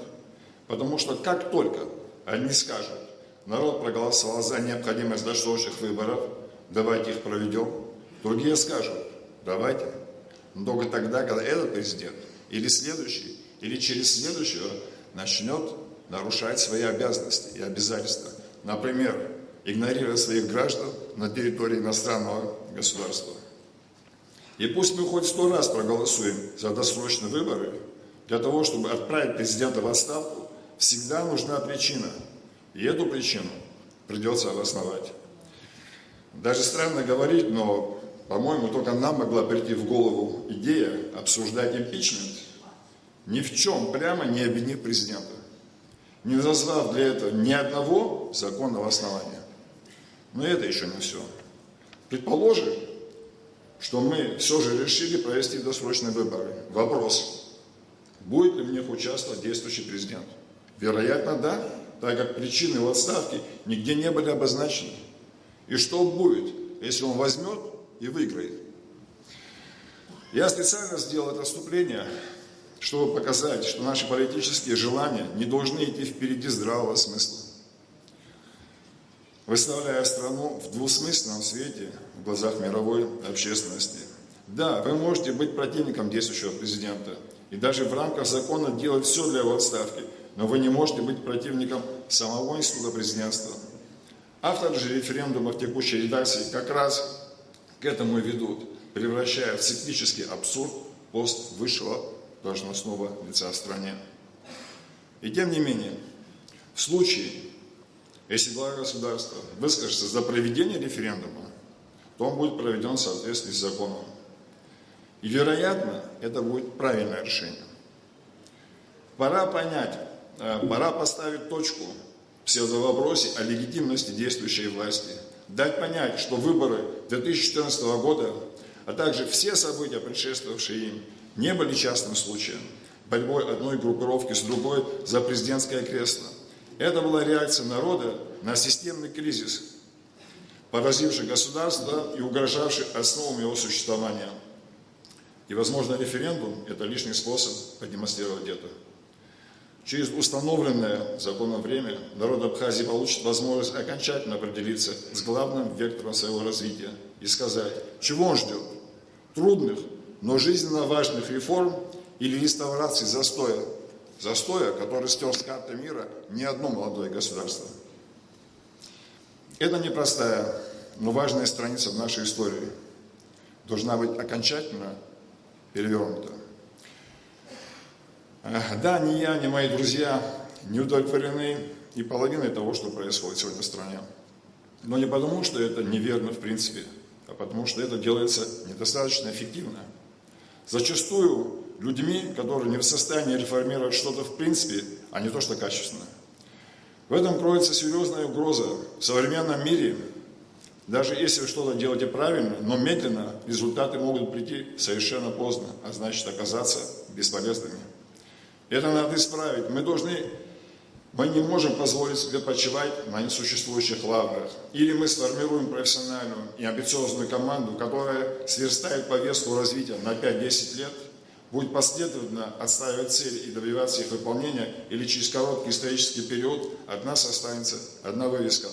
G: Потому что как только они скажут, народ проголосовал за необходимость досрочных выборов, давайте их проведем, другие скажут, давайте. Но только тогда, когда этот президент или следующий, или через следующего начнет нарушать свои обязанности и обязательства. Например, игнорировать своих граждан на территории иностранного государства. И пусть мы хоть 100 раз проголосуем за досрочные выборы, для того, чтобы отправить президента в отставку, всегда нужна причина. И эту причину придется обосновать. Даже странно говорить, но, по-моему, только нам могла прийти в голову идея обсуждать импичмент, ни в чем прямо не обвинив президента, не назвав для этого ни одного законного основания. Но это еще не все. Предположим, что мы все же решили провести досрочные выборы. Вопрос. Будет ли в них участвовать действующий президент? Вероятно, да, так как причины его отставки нигде не были обозначены. И что будет, если он возьмет и выиграет? Я специально сделал это вступление, чтобы показать, что наши политические желания не должны идти впереди здравого смысла. Выставляя страну в двусмысленном свете в глазах мировой общественности. Да, вы можете быть противником действующего президента и даже в рамках закона делать все для его отставки, но вы не можете быть противником самого института президентства. Авторы же референдума в текущей редакции как раз к этому и ведут, превращая в циклический абсурд пост высшего должностного лица в стране. И тем не менее, в случае, если глава государства выскажется за проведение референдума, то он будет проведен в соответствии с законом. И, вероятно, это будет правильное решение. Пора понять, пора поставить точку в псевдовопросе о легитимности действующей власти. Дать понять, что выборы 2014 года, а также все события, предшествовавшие им, не были частным случаем, борьбой одной группировки с другой за президентское кресло. Это была реакция народа на системный кризис, поразивший государство и угрожавший основам его существования. И, возможно, референдум – это лишний способ продемонстрировать это. Через установленное законом время народ Абхазии получит возможность окончательно определиться с главным вектором своего развития и сказать, чего он ждет – трудных, но жизненно важных реформ или реставрации застоя, который стер с карты мира не одно молодое государство. Это непростая, но важная страница в нашей истории должна быть окончательно перевернуто. Да, ни я, ни мои друзья не удовлетворены и половиной того, что происходит сегодня в стране. Но не потому, что это неверно в принципе, а потому, что это делается недостаточно эффективно. Зачастую людьми, которые не в состоянии реформировать что-то в принципе, а не то, что качественно. В этом кроется серьезная угроза. В современном мире, даже если вы что-то делаете правильно, но медленно, результаты могут прийти совершенно поздно, а значит оказаться бесполезными. Это надо исправить. Мы не можем позволить себе почивать на несуществующих лаврах. Или мы сформируем профессиональную и амбициозную команду, которая сверстает повестку развития на 5-10 лет, будет последовательно отстаивать цели и добиваться их выполнения, или через короткий исторический период от нас останется одна вывеска.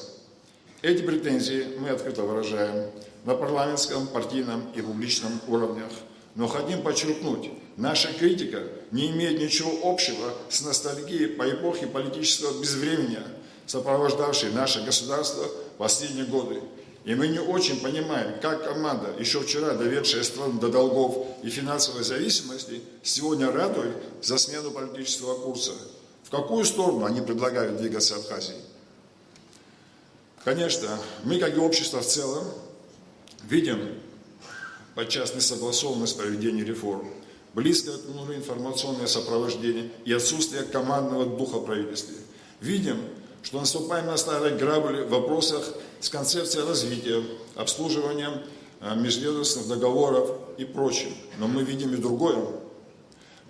G: Эти претензии мы открыто выражаем на парламентском, партийном и публичном уровнях. Но хотим подчеркнуть, наша критика не имеет ничего общего с ностальгией по эпохе политического безвременья, сопровождавшей наше государство в последние годы. И мы не очень понимаем, как команда, еще вчера доведшая страну до долгов и финансовой зависимости, сегодня радует за смену политического курса. В какую сторону они предлагают двигаться Абхазии? Конечно, мы, как и общество в целом, видим подчас несогласованность проведения реформ, близкое к нулю информационное сопровождение и отсутствие командного духа в правительстве. Видим, что наступаем на старые грабли в вопросах с концепцией развития, обслуживанием межведомственных договоров и прочим. Но мы видим и другое.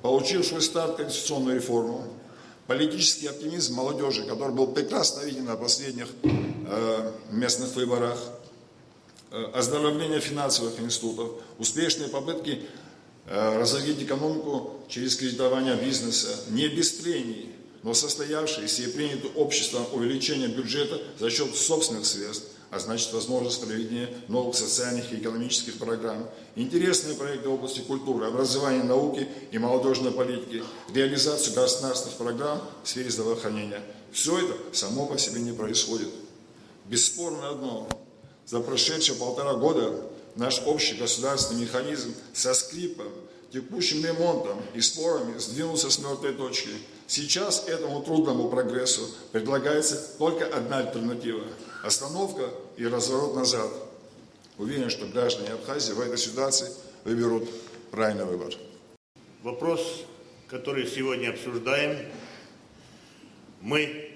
G: Получившую старт конституционную реформу, политический оптимизм молодежи, который был прекрасно виден на последних местных выборах, оздоровление финансовых институтов, успешные попытки развить экономику через кредитование бизнеса, не без трений, но состоявшиеся и принятые обществом увеличение бюджета за счет собственных средств, а значит возможность проведения новых социальных и экономических программ, интересные проекты в области культуры, образования, науки и молодежной политики, реализацию государственных программ в сфере здравоохранения. Все это само по себе не происходит. Бесспорно одно. За прошедшие 1,5 года наш общий государственный механизм со скрипом, текущим ремонтом и спорами сдвинулся с мертвой точки. Сейчас этому трудному прогрессу предлагается только одна альтернатива – остановка и разворот назад. Уверен, что граждане Абхазии в этой ситуации выберут правильный выбор.
H: Вопрос, который сегодня обсуждаем, мы,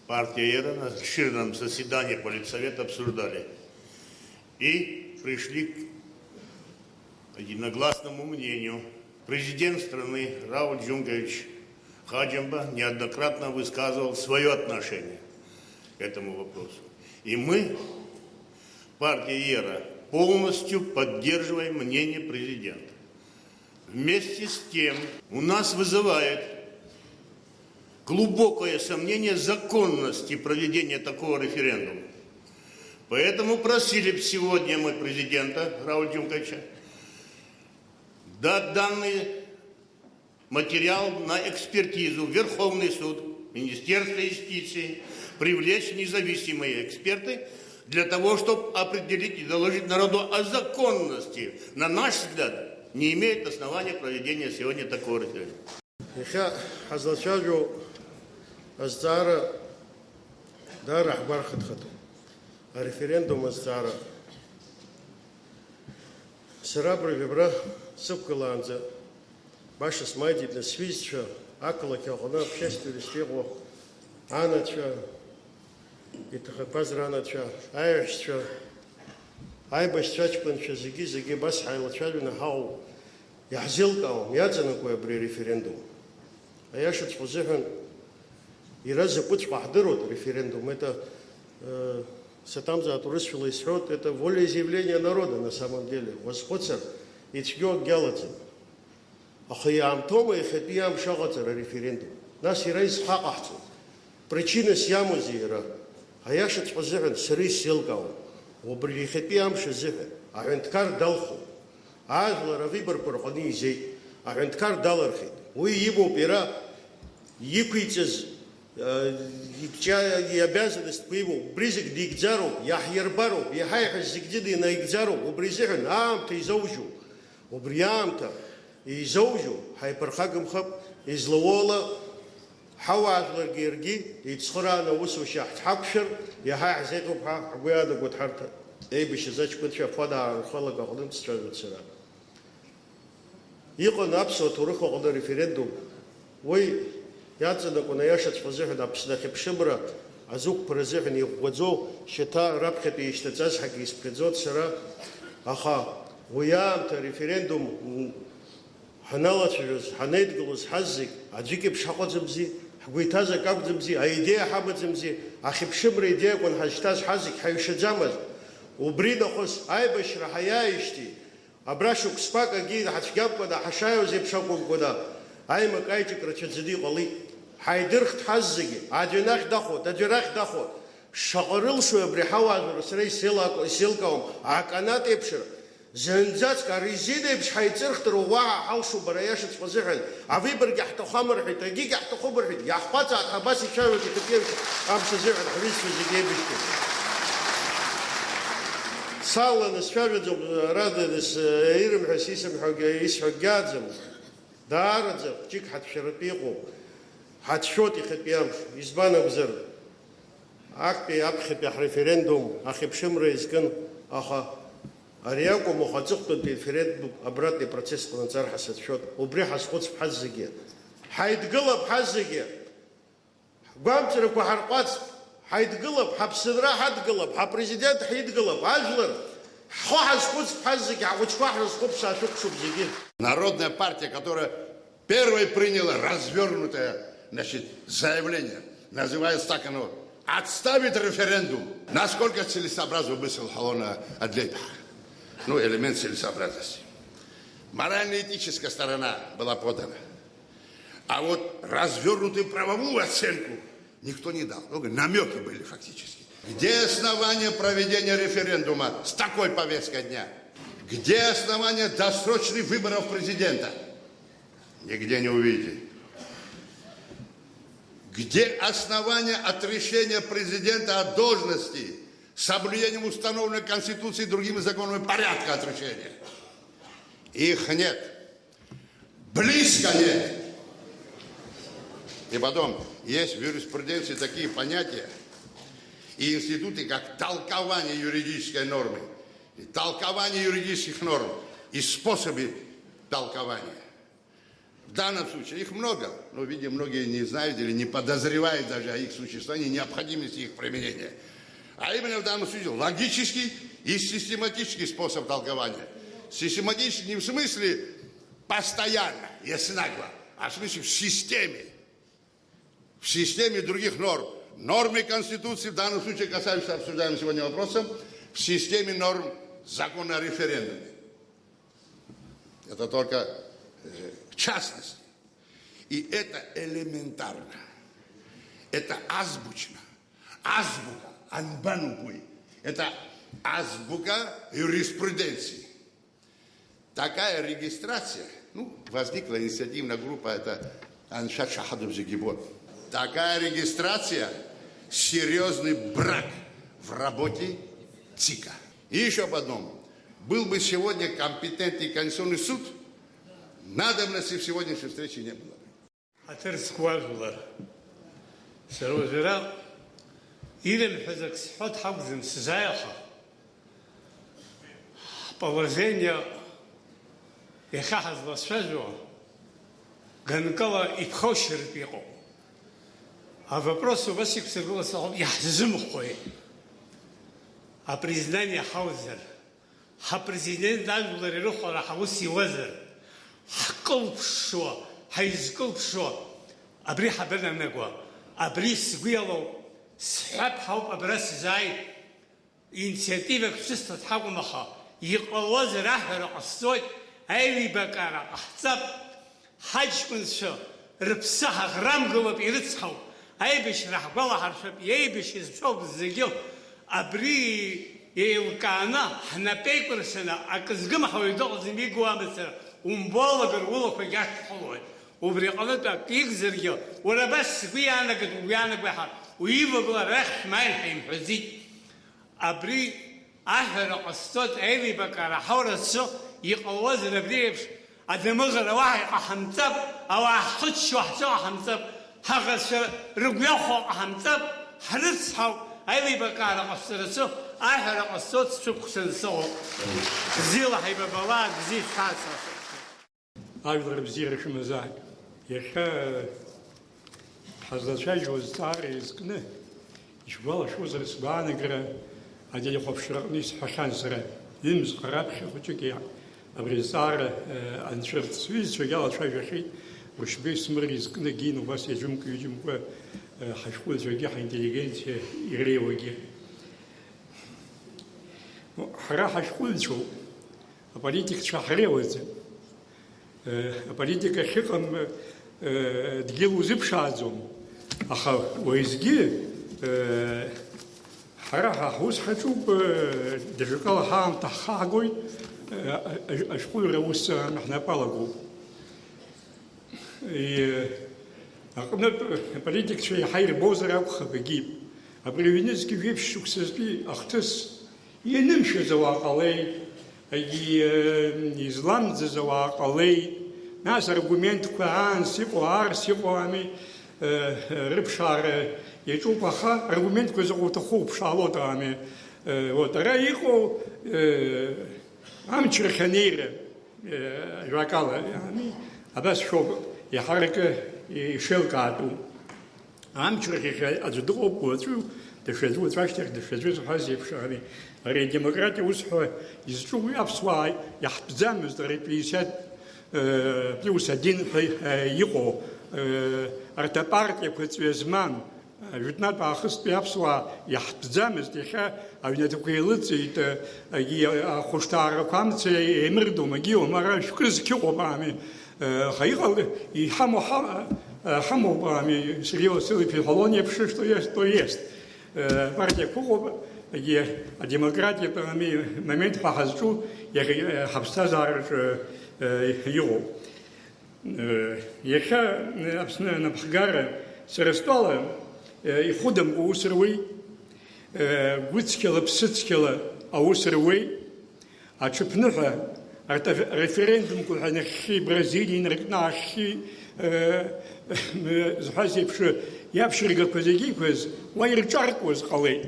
H: партия ЕРА, на расширенном заседании Политсовета обсуждали и пришли к единогласному мнению. Президент страны Рауль Джунгович Хаджимба неоднократно высказывал свое отношение к этому вопросу. И мы, партия ЕРА, полностью поддерживаем мнение президента. Вместе с тем у нас вызывает глубокое сомнение законности проведения такого референдума. Поэтому просили бы сегодня мы президента Рауля Джунговича дать данный материал на экспертизу в Верховный суд, Министерство юстиции, привлечь независимые эксперты для того, чтобы определить и доложить народу о законности. На наш взгляд, не имеет основания проведения сегодня такого референдума.
I: الزارة دار أحبار خدخدو الريفرندوم الزارة سرابر فيبرا سبكلانزا باش سمايدي بنسويزشا أكلا كأغنا بشستو لستيغو أنا تشا يتخبز رانا تشا أيش تشا أي باش تشاچبن زيجي بس حيلا تشالونا هاو يحزيل كاو ميادزنا كوي بري ريفرندوم أيش تفوزيهن И раз запутать похдырут референдум, это сатамза атурысфила и срод, это волеизъявление народа на самом деле. Восходцер и чгёк гялацин. Ахаям тома и хатиям шагацер референдум. Нас и рейс хакахцин. Причина сьяму зира. А я шат позыган сыры силгау. Обри хатиям шазыган. А генткар далху. Азла равибар пархани зей. А генткар далархит. Уи ему пера икуицез и обязанность по его бризик дигдзару, яхьербару, яхайхас зигдиды на игдзару, убризихан, ам ты заужу. убри аамҭа изоужьу ҳаиԥырхагамхап, излауоула ҳауаажәларгьы иаргьы еицхырааны аусушьа ҳақәшәар, иаҳа иаҳзеиӷьуп ҳәа ҳгәы иаанагоит ҳарҭ еибашьыз аҷкәынцәа афуадаара аҟны дсцәажәоит сара. Иҟан аԥсуа ҭоурых аҟны референдум, уи иаҵанакуан аиашаҵәҟьа азыҳәан Аԥсны ахьыԥшымра азықәԥара азыҳәан иӷәӷәаӡоу шьаҭа раԥхьатәи ишьҭаҵаз ҳәагьы исԥхьаӡоит сара, аха уи аамҭа референдум ҳаналацәажәоз, ҳанеидгылоз ҳаз зегь аӡәык еиԥш ҳаҟаӡамзи, ҳгәы иҭаз ак акәӡамзи, аидеиа ҳамаӡамзи, ахьыԥшымра идеиа акәын ҳазшьҭаз ҳаз зегь ҳаҩшаӡамызт. Убри нахыс аибашьра ҳаиааижьҭеи абра шықәсқәак агьы ҳацәгьамкәаны ҳашааиуаз еиԥш акәымкәаны аимак аиҿак рацәаӡаны иҟалеит. Ҳаидырхт ҳаз зегьы, аӡәы анахь дахоит, аӡәы арахь дахоит. Шаҟа рылшои абри ҳауаажәлар сара исеилкаауам, аканат еиԥшра. Зынӡаск арезина еиԥш ҳаиҵырхтыруа уаҳа ҳалшо бара аиашаҵәҟьа азыҳәан, авибаргьы ҳҭахәам рҳәеит, егьигьы ҳҭахуп рҳәеит, иаҳҟәаҵааит абас ицәажәоит ихаҭиеиԥш амш азыҳәан ҳҩызцәа зегьы еибашьҭоуп. Саланы сцәажәаӡом, рададас ирымҳәас исҳәо гьааӡам. Даараӡа ҷык ҳаҭшәаратәы иҟоуп. Ҳаҭшәоит ихатәи амш, избан акәзар актәи аԥхьатәи ҳреферендум ахьыԥшымра изкын, аха ари акәым аҵыхәтәантәи референдум абратни процесс ҟанаҵар ҳәа сацәшәоит. Убри ҳазхәыцп ҳаз зегьы. Ҳаидгылап ҳаз зегьы. Ҳгәамҵрақәа ҳарҟәаҵп. Ҳаидгылап, ҳаԥсынра ҳадгылап, ҳапрезидент ҳидгылап, ажәлар ҳхәы ҳазхәыцп ҳаз зегьы, ҳхәыҷқәа ҳрызхәыԥ шаашәықәшуп зегьы.
B: Народная партия, которая первой приняла развернутое, заявление, называется так оно, отставить референдум. Насколько целесообразно мысль Халона Адлейбах? Элемент целесообразности. Морально-этическая сторона была подана. А вот развернутую правовую оценку никто не дал. Намеки были фактически. Где основание проведения референдума с такой повесткой дня? Где основание досрочных выборов президента? Нигде не увидите. Где основание отрешения президента от должности с соблюдением установленной Конституцией и другими законами порядка отречения? Их нет. Близко нет. И потом, есть в юриспруденции такие понятия и институты, как толкование юридической нормы, и толкование юридических норм, и способы толкования. В данном случае их много, но, видимо, многие не знают или не подозревают даже о их существовании, необходимости их применения. А именно в данном случае логический и систематический способ толкования. Систематический не в смысле постоянно, если нагло, а в смысле в системе других норм. Нормы Конституции, в данном случае касающиеся обсуждаемым сегодня вопросом, в системе норм закона о референдуме. Это только в частности. И это элементарно. Это азбучно. Азбука, анбанукуй. Это азбука юриспруденции. Такая регистрация, возникла инициативная группа, это Аншат Шахадов Зигибот. Такая регистрация – серьезный брак в работе ЦИКа. И еще об одном. Был бы сегодня компетентный Конституционный суд, надобности в сегодняшней встрече не было.
D: А вопрос у вас я зимхой. А признание Хаузер. А президент Англии Рухара Хауси Вазер. Хаколпшо, Хайзколпшо. Абри Хаберна Негва. Абри Сгуяло. Схаб Хауп Абрас Зай. Инициатива Кшиста Хагумаха. Иqalwaz Rahra Qassoy. Айли Бакара. Ахцаб. Хаджкуншо. Рпсаха Грамголоп Ирицхау. Айбиш рахбала харшап, айбиш изшоб зегил, абри елкана, хнапейкурсена, аказгам хавидол зимигуамесера, умболагер улоха яххолой. Убриqalata кигзергил, урабас вианагд вианаг бахар, уивагла рах майнхим хазит. Абри ахра qastot айли бакара хаврасо, يقوز ربريبش أدمغر واحد أحمتب أو أحطش واحد أحمتب هغس رجياخو أحمتب حرصها أيلي بقى قصرسو أهل قصوت سوق سنسو زيل هيبة بلاد زي خاصة
J: أقدر بزير شو مزاج يخا حزت شيء جوز تاري يسكنه يشوال شو زر سبانة قرا هذا يخوف شرقنيس حشان سرا يمس قراب خيخوتك يا أبرزار أنشرت سويس شجال شيء جخي وش بيسمر يسكنه جين وبس يجمك يجمك حشقول شجع إنتليجنس يري وجه حرا حشقول شو أبريتك شحري وزن أبريتك خيقم دقيقو زبشازم أخا ويزجي حرا حوس حشوب دشقال هام تحاجوي أشقول روس نحن بالغو أقمنا بريدك شيء حير بوزر أو خبجيب أبريفينز كيف شخصي أختس ينمشي زواق عليه إسلام زواق عليه ناس أرجومنت كوان سيقو عار سيقو عمي ربشار يشوف أخا أرجومنت كوزو تخوب شالوت عمي وترايقو عم تشرخنير جاكالا يعني أبس شوف يحرك يشلكاتو عم تشرخ أجدو بوتو دشزو تراشتك دشزو حازي بشاري ري ديمقراطيا وسحو يزجو يابسواي يحبزامز دريبليسات بلوس دين يقو ارتبارتي كوتو زمان جتنا باخست بيابسوا يحبزامز ديخا او نتوكيلتي خوشتار كامتي امردو ماجيو مارا شكرز كيو بامي خيغال يحمو حمو بامي سريو سيلي في холония пише что есть партия куба а демократия бами момент пахазчу я хабстазар يو يخا أبسنا نبحجارة سرستولا يخدم أوسروي وتسكلا بستسكلا أوسروي أشوفنها ريفرندوم كل حنخي برازيلي نركنا خي زحاسي بش يابشرق كوزيجي كوز ويرجع كوز قلي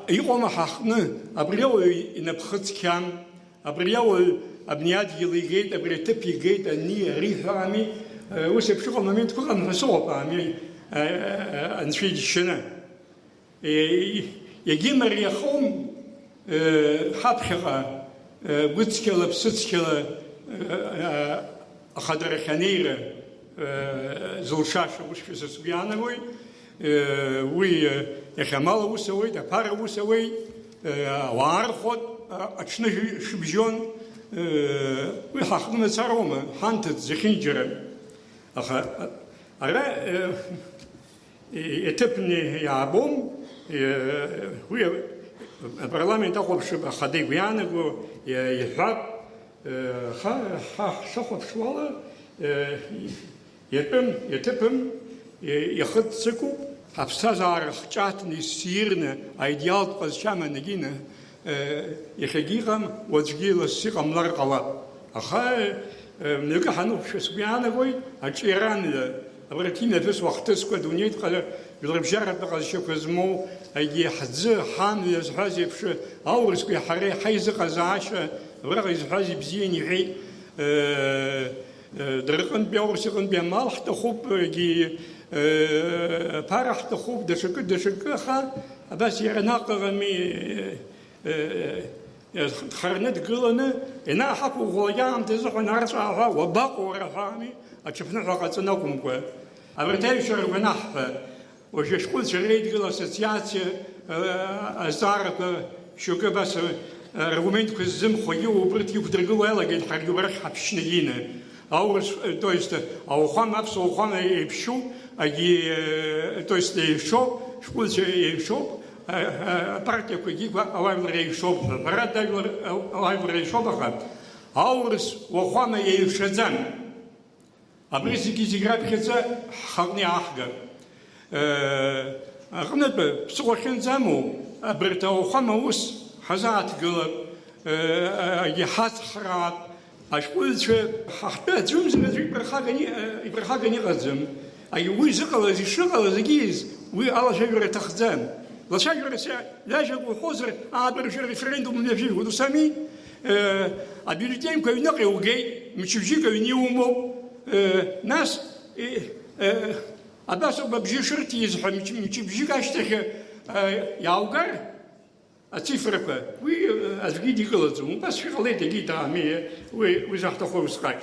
J: يقوم حقنا أبريوي نبخت كام أبريوي أبنيات يليجيت أبريتب يجيت أني ريحامي وسب شو قمامين تكون محسوب عمي أنشيد الشنا يجي مريخهم حبخة بتسكلا بستسكلا أخدر خنيرة زلشاشة وش في سبيانا وي وي يخمال وسوي دبار وسوي وعارخود أشنا شبجون ويحققنا ساروما حانتت زخنجرة أخا أرى يتبني يعبوم ويا البرلمان تقوم شبه خديق ويانا يحب شخص شوالا يتبم يخد سكو أبستازار خجاتني سيرنا أيديال قزشاما نجينا يخجيهم وتجيل السقم لرقلا أخا نلقى حنوب شو سبيانا قوي أشيران أبرتينا بس وقتس كدنيا قال يضرب جرب بقى شو كزمو أي حز حامل يزحزي بش أورس كي حري حيز قزعشة ورق يزحزي بزين يحي درقن بيورسقن بيمال حتى خوب جي بارح حتى خوب دشك خا بس يرناق غمي خرنت قلنا إنا حقو غويام تزح نرجعها وباقو رفامي أشوفنا حقتناكم كوا أبرتاي شر ونحفة وش قلت شريد قل أسوسياسية أزارك شو كبس رغمين كزم خويو وبرت يقدروا يلا قد حرجوا برش حبشنينا أو تويست أو خام أبس أو خام يبشو أجي تويست يشوب شقول يشوب партия кугигва авайвлрей шоб марадагвар авайвлрей шобаха аурс вохана ейшадзан абрисики зиграбхеца хагни ахга ахнат псохензаму абрта вохана ус хазат гылып يحصحرات أشقول شو حتى زوم زي يبرخاني غزم أي ويزقل زي شغل زجيز وي على شجرة تخزان لا شجرة لا شجرة حزر عبر شجرة ريفرندوم من فيه ودو سامي أبيلتين كي نقي وجاي مش يجي كي نيومو ناس أباسو ببجي شرطي يزحم مش بيجي كاشتك ياوغر أتفرق وي أزجيدي قلتهم بس في خليت جيت عمية وزحت خوف سكاي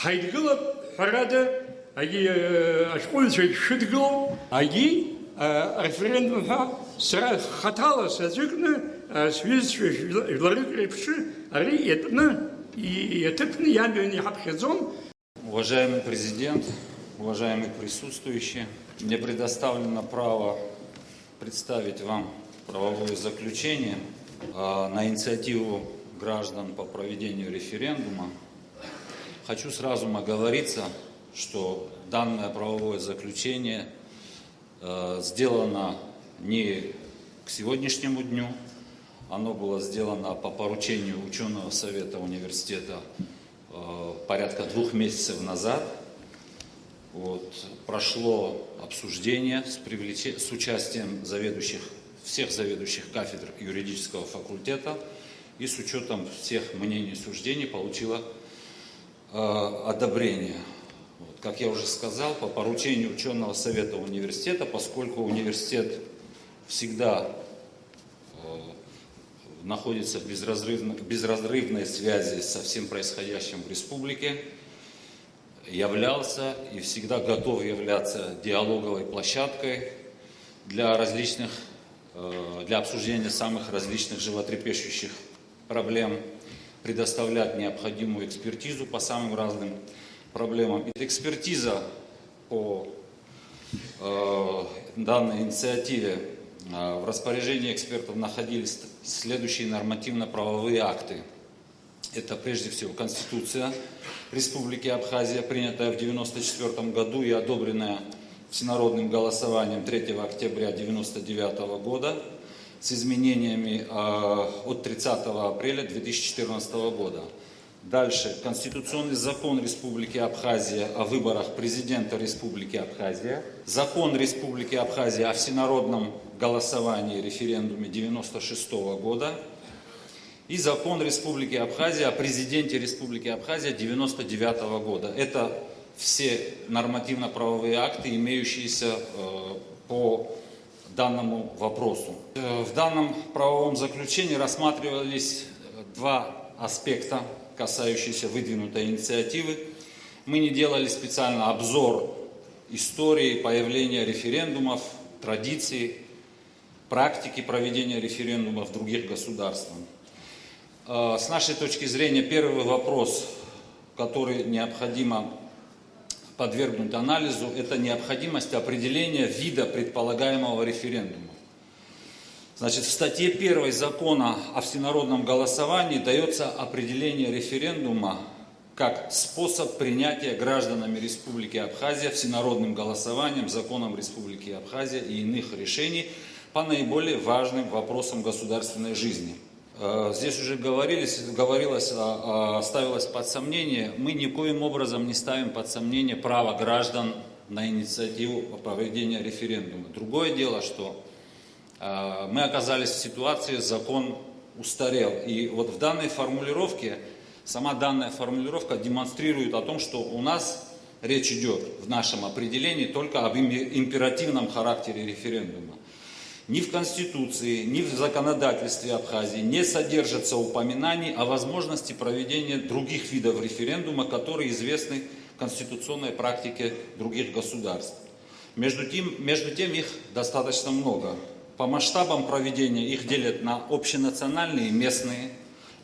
J: هاي قلب فرادة أجي أشقول شيء شدقل أجي ريفرندوم ها سر خطالة سازقنا سويس يلارك ريبش أري يتبني يعني يحبخزون.
K: Уважаемый президент, уважаемые присутствующие, мне предоставлено право представить вам правовое заключение на инициативу граждан по проведению референдума. Хочу сразу оговориться, что данное правовое заключение сделано не к сегодняшнему дню, оно было сделано по поручению ученого совета университета порядка 2 месяцев назад. Прошло обсуждение с участием всех заведующих кафедр юридического факультета и с учетом всех мнений и суждений получило одобрение. Как я уже сказал, по поручению ученого совета университета, поскольку университет всегда находится в безразрывной связи со всем происходящим в республике, являлся и всегда готов являться диалоговой площадкой для обсуждения самых различных животрепещущих проблем, предоставлять необходимую экспертизу по самым разным проблемам. Экспертиза по данной инициативе в распоряжении экспертов находились следующие нормативно-правовые акты. Это прежде всего Конституция Республики Абхазия, принятая в 1994 году и одобренная всенародным голосованием 3 октября 1999 года с изменениями от 30 апреля 2014 года. Дальше. Конституционный закон Республики Абхазия о выборах президента Республики Абхазия. Закон Республики Абхазия о всенародном голосовании, референдуме 1996 года. И закон Республики Абхазия о президенте Республики Абхазия 1999 года. Это все нормативно-правовые акты, имеющиеся по данному вопросу. В данном правовом заключении рассматривались 2 аспекта, касающиеся выдвинутой инициативы. Мы не делали специально обзор истории появления референдумов, традиций, практики проведения референдумов в других государствах. С нашей точки зрения, первый вопрос, который необходимо подвергнуть анализу, это необходимость определения вида предполагаемого референдума. Значит, в статье 1 закона о всенародном голосовании дается определение референдума как способ принятия гражданами Республики Абхазия всенародным голосованием, законом Республики Абхазия и иных решений по наиболее важным вопросам государственной жизни. Здесь уже ставилось под сомнение, мы никоим образом не ставим под сомнение право граждан на инициативу по проведению референдума. Другое дело, что мы оказались в ситуации, закон устарел. И вот в данной формулировке, сама данная формулировка демонстрирует о том, что у нас речь идет в нашем определении только об императивном характере референдума. Ни в Конституции, ни в законодательстве Абхазии не содержится упоминаний о возможности проведения других видов референдума, которые известны в конституционной практике других государств. Между тем их достаточно много. По масштабам проведения их делят на общенациональные и местные,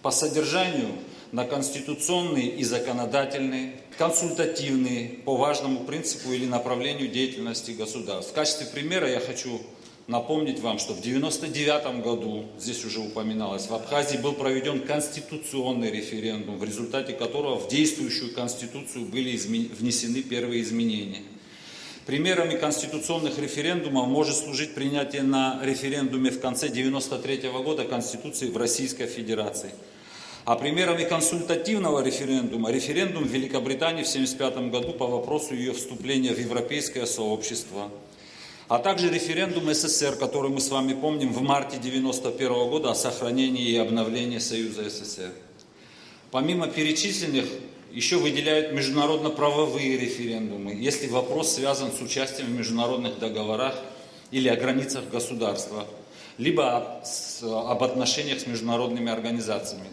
K: по содержанию на конституционные и законодательные, консультативные по важному принципу или направлению деятельности государств. В качестве примера я хочу напомнить вам, что в 1999 году, здесь уже упоминалось, в Абхазии был проведен конституционный референдум, в результате которого в действующую конституцию были внесены первые изменения. Примерами конституционных референдумов может служить принятие на референдуме в конце 1993 года Конституции в Российской Федерации. А примерами консультативного референдума – референдум в Великобритании в 1975 году по вопросу ее вступления в Европейское сообщество. А также референдум СССР, который мы с вами помним в марте 1991 года о сохранении и обновлении Союза СССР. Помимо перечисленных, еще выделяют международно-правовые референдумы, если вопрос связан с участием в международных договорах или о границах государства, либо об отношениях с международными организациями.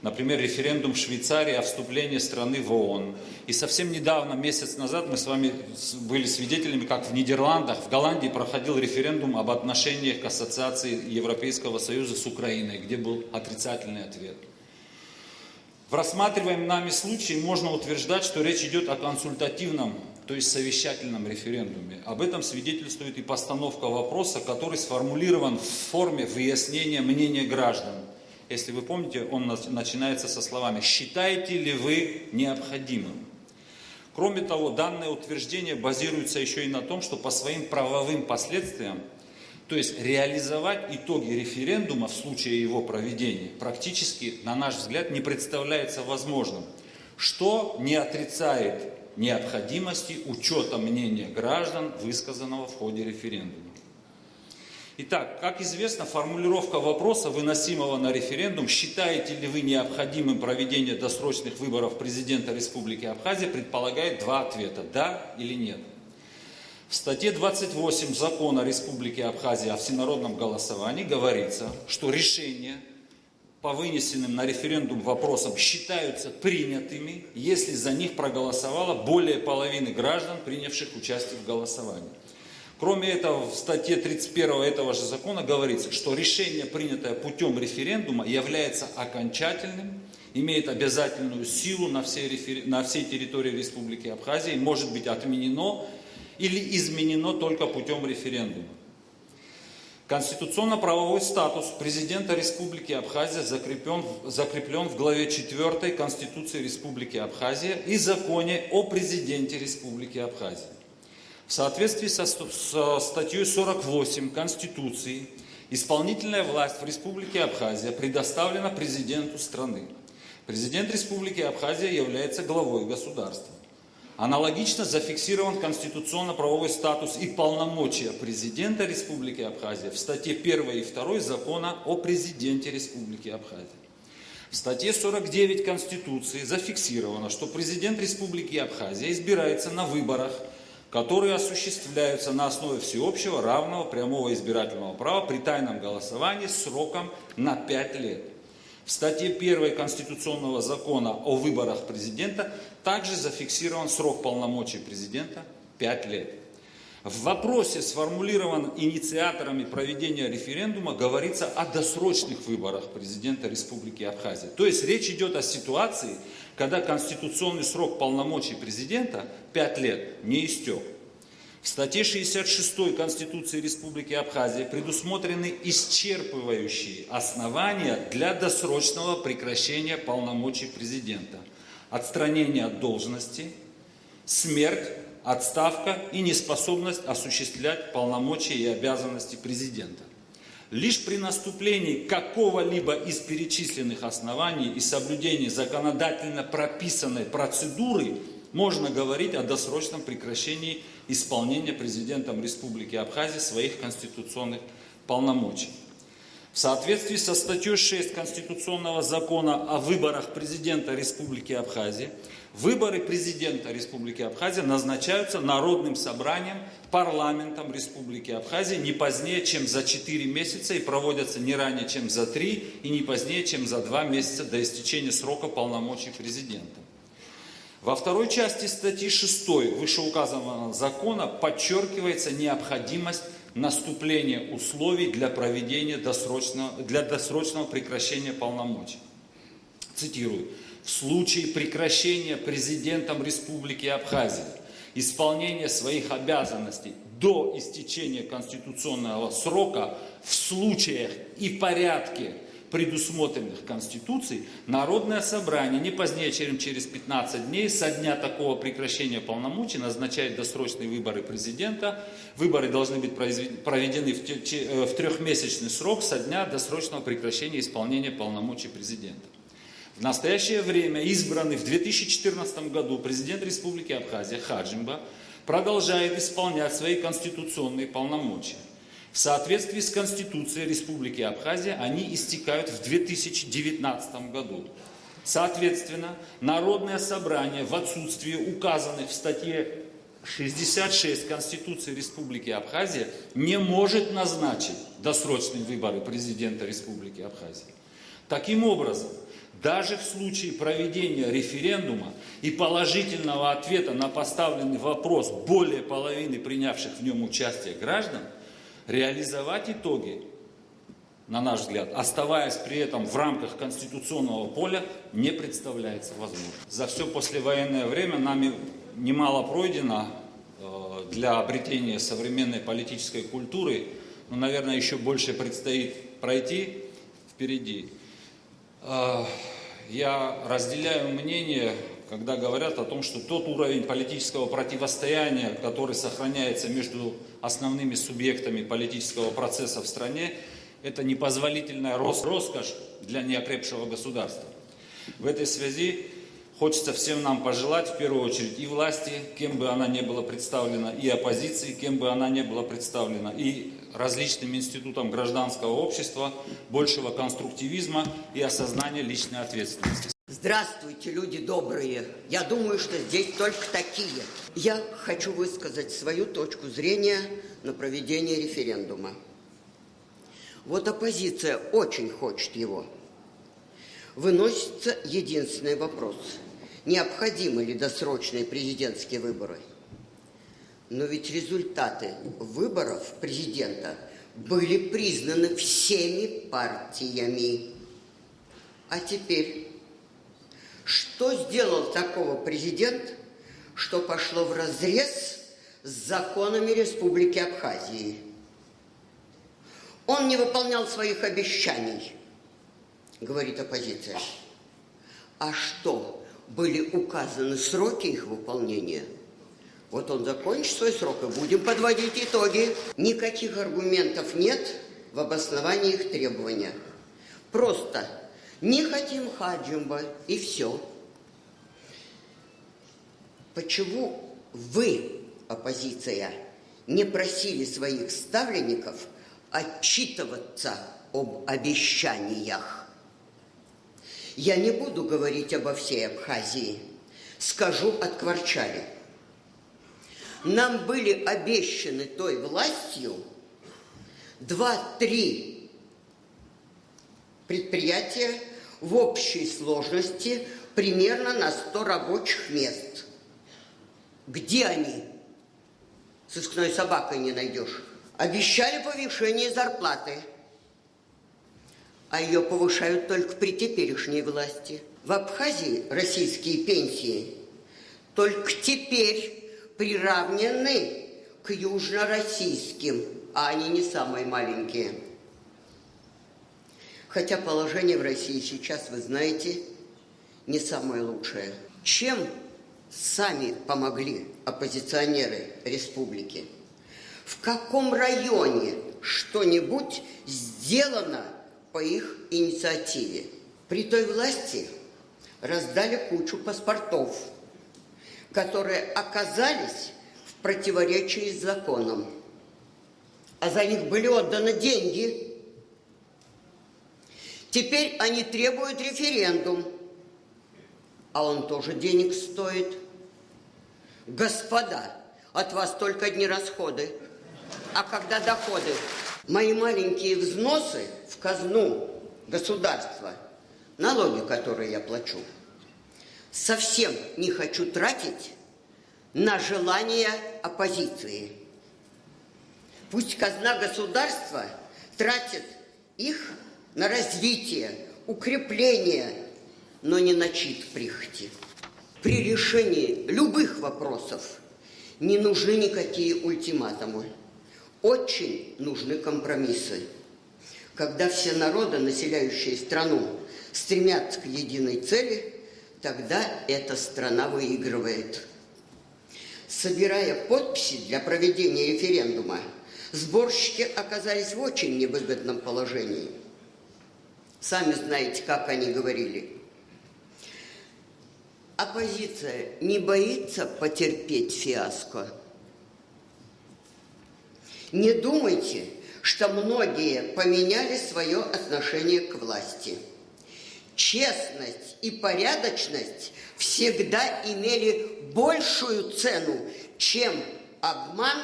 K: Например, референдум в Швейцарии о вступлении страны в ООН. И совсем недавно, месяц назад, мы с вами были свидетелями, как в Нидерландах, в Голландии проходил референдум об отношениях к ассоциации Европейского Союза с Украиной, где был отрицательный ответ. В рассматриваемом нами случае можно утверждать, что речь идет о консультативном, то есть совещательном референдуме. Об этом свидетельствует и постановка вопроса, который сформулирован в форме выяснения мнения граждан. Если вы помните, он начинается со словами «Считаете ли вы необходимым?». Кроме того, данное утверждение базируется еще и на том, что по своим правовым последствиям, то есть реализовать итоги референдума в случае его проведения, практически, на наш взгляд, не представляется возможным, что не отрицает необходимости учета мнения граждан, высказанного в ходе референдума. Итак, как известно, формулировка вопроса, выносимого на референдум, считаете ли вы необходимым проведение досрочных выборов президента Республики Абхазия, предполагает два ответа – да или нет. В статье 28 Закона Республики Абхазия о всенародном голосовании говорится, что решения по вынесенным на референдум вопросам считаются принятыми, если за них проголосовало более половины граждан, принявших участие в голосовании. Кроме этого, в статье 31 этого же закона говорится, что решение, принятое путем референдума, является окончательным, имеет обязательную силу на всей территории Республики Абхазия и может быть отменено или изменено только путем референдума. Конституционно-правовой статус президента Республики Абхазия закреплен в главе 4 Конституции Республики Абхазия и законе о президенте Республики Абхазия. В соответствии со статьей 48 Конституции, исполнительная власть в Республике Абхазия предоставлена президенту страны. Президент Республики Абхазия является главой государства. Аналогично зафиксирован конституционно-правовой статус и полномочия президента Республики Абхазия в статье 1 и 2 Закона о президенте Республики Абхазия. В статье 49 Конституции зафиксировано, что президент Республики Абхазия избирается на выборах, которые осуществляются на основе всеобщего, равного, прямого избирательного права при тайном голосовании сроком на 5 лет. В статье 1 Конституционного закона о выборах президента также зафиксирован срок полномочий президента 5 лет. В вопросе, сформулированном инициаторами проведения референдума, говорится о досрочных выборах президента Республики Абхазия. То есть речь идет о ситуации, когда конституционный срок полномочий президента 5 лет не истек. В статье 66 Конституции Республики Абхазия предусмотрены исчерпывающие основания для досрочного прекращения полномочий президента: отстранение от должности, смерть, отставка и неспособность осуществлять полномочия и обязанности президента. Лишь при наступлении какого-либо из перечисленных оснований и соблюдении законодательно прописанной процедуры можно говорить о досрочном прекращении исполнения президентом Республики Абхазия своих конституционных полномочий. В соответствии со статьей 6 Конституционного закона о выборах президента Республики Абхазия, выборы президента Республики Абхазия назначаются Народным собранием, парламентом Республики Абхазия не позднее, чем за 4 месяца и проводятся не ранее, чем за 3 и не позднее, чем за 2 месяца до истечения срока полномочий президента. Во второй части статьи 6 вышеуказанного закона подчеркивается необходимость наступления условий для проведения досрочного прекращения полномочий. Цитирую. В случае прекращения президентом Республики Абхазия исполнения своих обязанностей до истечения конституционного срока в случаях и порядке, предусмотренных Конституцией, Народное собрание не позднее, чем через 15 дней со дня такого прекращения полномочий назначает досрочные выборы президента. Выборы должны быть проведены в трехмесячный срок со дня досрочного прекращения исполнения полномочий президента. В настоящее время избранный в 2014 году президент Республики Абхазия Хаджимба продолжает исполнять свои конституционные полномочия. В соответствии с Конституцией Республики Абхазия они истекают в 2019 году. Соответственно, Народное собрание в отсутствии указанных в статье 66 Конституции Республики Абхазия не может назначить досрочные выборы президента Республики Абхазия. Таким образом, даже в случае проведения референдума и положительного ответа на поставленный вопрос более половины принявших в нем участие граждан, реализовать итоги, на наш взгляд, оставаясь при этом в рамках конституционного поля, не представляется возможным. За все послевоенное время нами немало пройдено для обретения современной политической культуры, но, наверное, еще больше предстоит пройти впереди. Я разделяю мнение, когда говорят о том, что тот уровень политического противостояния, который сохраняется между основными субъектами политического процесса в стране, это непозволительная роскошь для неокрепшего государства. В этой связи хочется всем нам пожелать, в первую очередь, и власти, кем бы она ни была представлена, и оппозиции, кем бы она ни была представлена, и различным институтам гражданского общества, большего конструктивизма и осознания личной ответственности.
L: Здравствуйте, люди добрые. Я думаю, что здесь только такие. Я хочу высказать свою точку зрения на проведение референдума. Вот оппозиция очень хочет его. Выносится единственный вопрос. Необходимы ли досрочные президентские выборы? Но ведь результаты выборов президента были признаны всеми партиями. А теперь, что сделал такого президент, что пошло вразрез с законами Республики Абхазии? Он не выполнял своих обещаний, говорит оппозиция. А что, были указаны сроки их выполнения? Вот он закончит свой срок, и будем подводить итоги. Никаких аргументов нет в обосновании их требования. Просто не хотим Хаджимба, и все. Почему вы, оппозиция, не просили своих ставленников отчитываться об обещаниях? Я не буду говорить обо всей Абхазии, скажу от Кварчали. Нам были обещаны той властью 2-3 предприятия в общей сложности примерно на 100 рабочих мест. Где они? Сыскной собакой не найдешь. Обещали повышение зарплаты, а ее повышают только при теперешней власти. В Абхазии российские пенсии только теперь приравнены к южно-российским, а они не самые маленькие. Хотя положение в России сейчас, вы знаете, не самое лучшее. Чем сами помогли оппозиционеры республики? В каком районе что-нибудь сделано по их инициативе? При той власти раздали кучу паспортов, которые оказались в противоречии с законом, а за них были отданы деньги. Теперь они требуют референдум, а он тоже денег стоит. Господа, от вас только одни расходы, а когда доходы? Мои маленькие взносы в казну государства, налоги, которые я плачу, совсем не хочу тратить на желания оппозиции. Пусть казна государства тратит их на развитие, укрепление, но не на чьи-то прихоти. При решении любых вопросов не нужны никакие ультиматумы. Очень нужны компромиссы. Когда все народы, населяющие страну, стремятся к единой цели, тогда эта страна выигрывает. Собирая подписи для проведения референдума, сборщики оказались в очень невыгодном положении. Сами знаете, как они говорили. Оппозиция не боится потерпеть фиаско. Не думайте, что многие поменяли свое отношение к власти. Честность и порядочность всегда имели большую цену, чем обман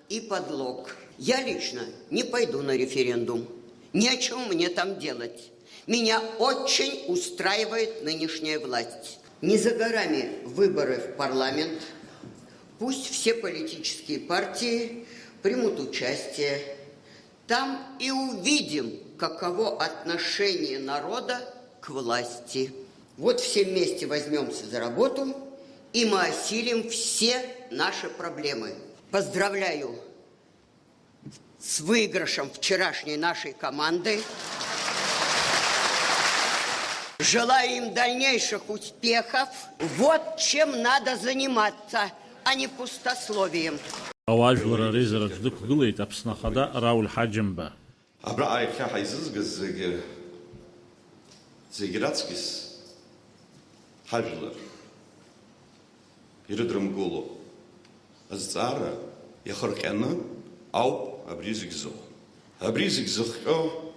L: и подлог. Я лично не пойду на референдум. Ни о чем мне там делать. Меня очень устраивает нынешняя власть. Не за горами выборы в парламент. Пусть все политические партии примут участие. Там и увидим, каково отношение народа к власти. Вот все вместе возьмемся за работу, и мы осилим все наши проблемы. Поздравляю с выигрышем вчерашней нашей команды. Желаю им дальнейших успехов. Вот чем надо заниматься, а не пустословием.
A: Аважлара резерат дыкгылайт Аԥсны Ахада Рауль Ҳаџьымба.
M: Абра иахьа ҳаизызгаз зегьы раҵкыс ҳажәлар ирыдрымгыло азҵаара иахырҟьаны ауп абри зегь зыҟоу. Абри зегь зыхҟьо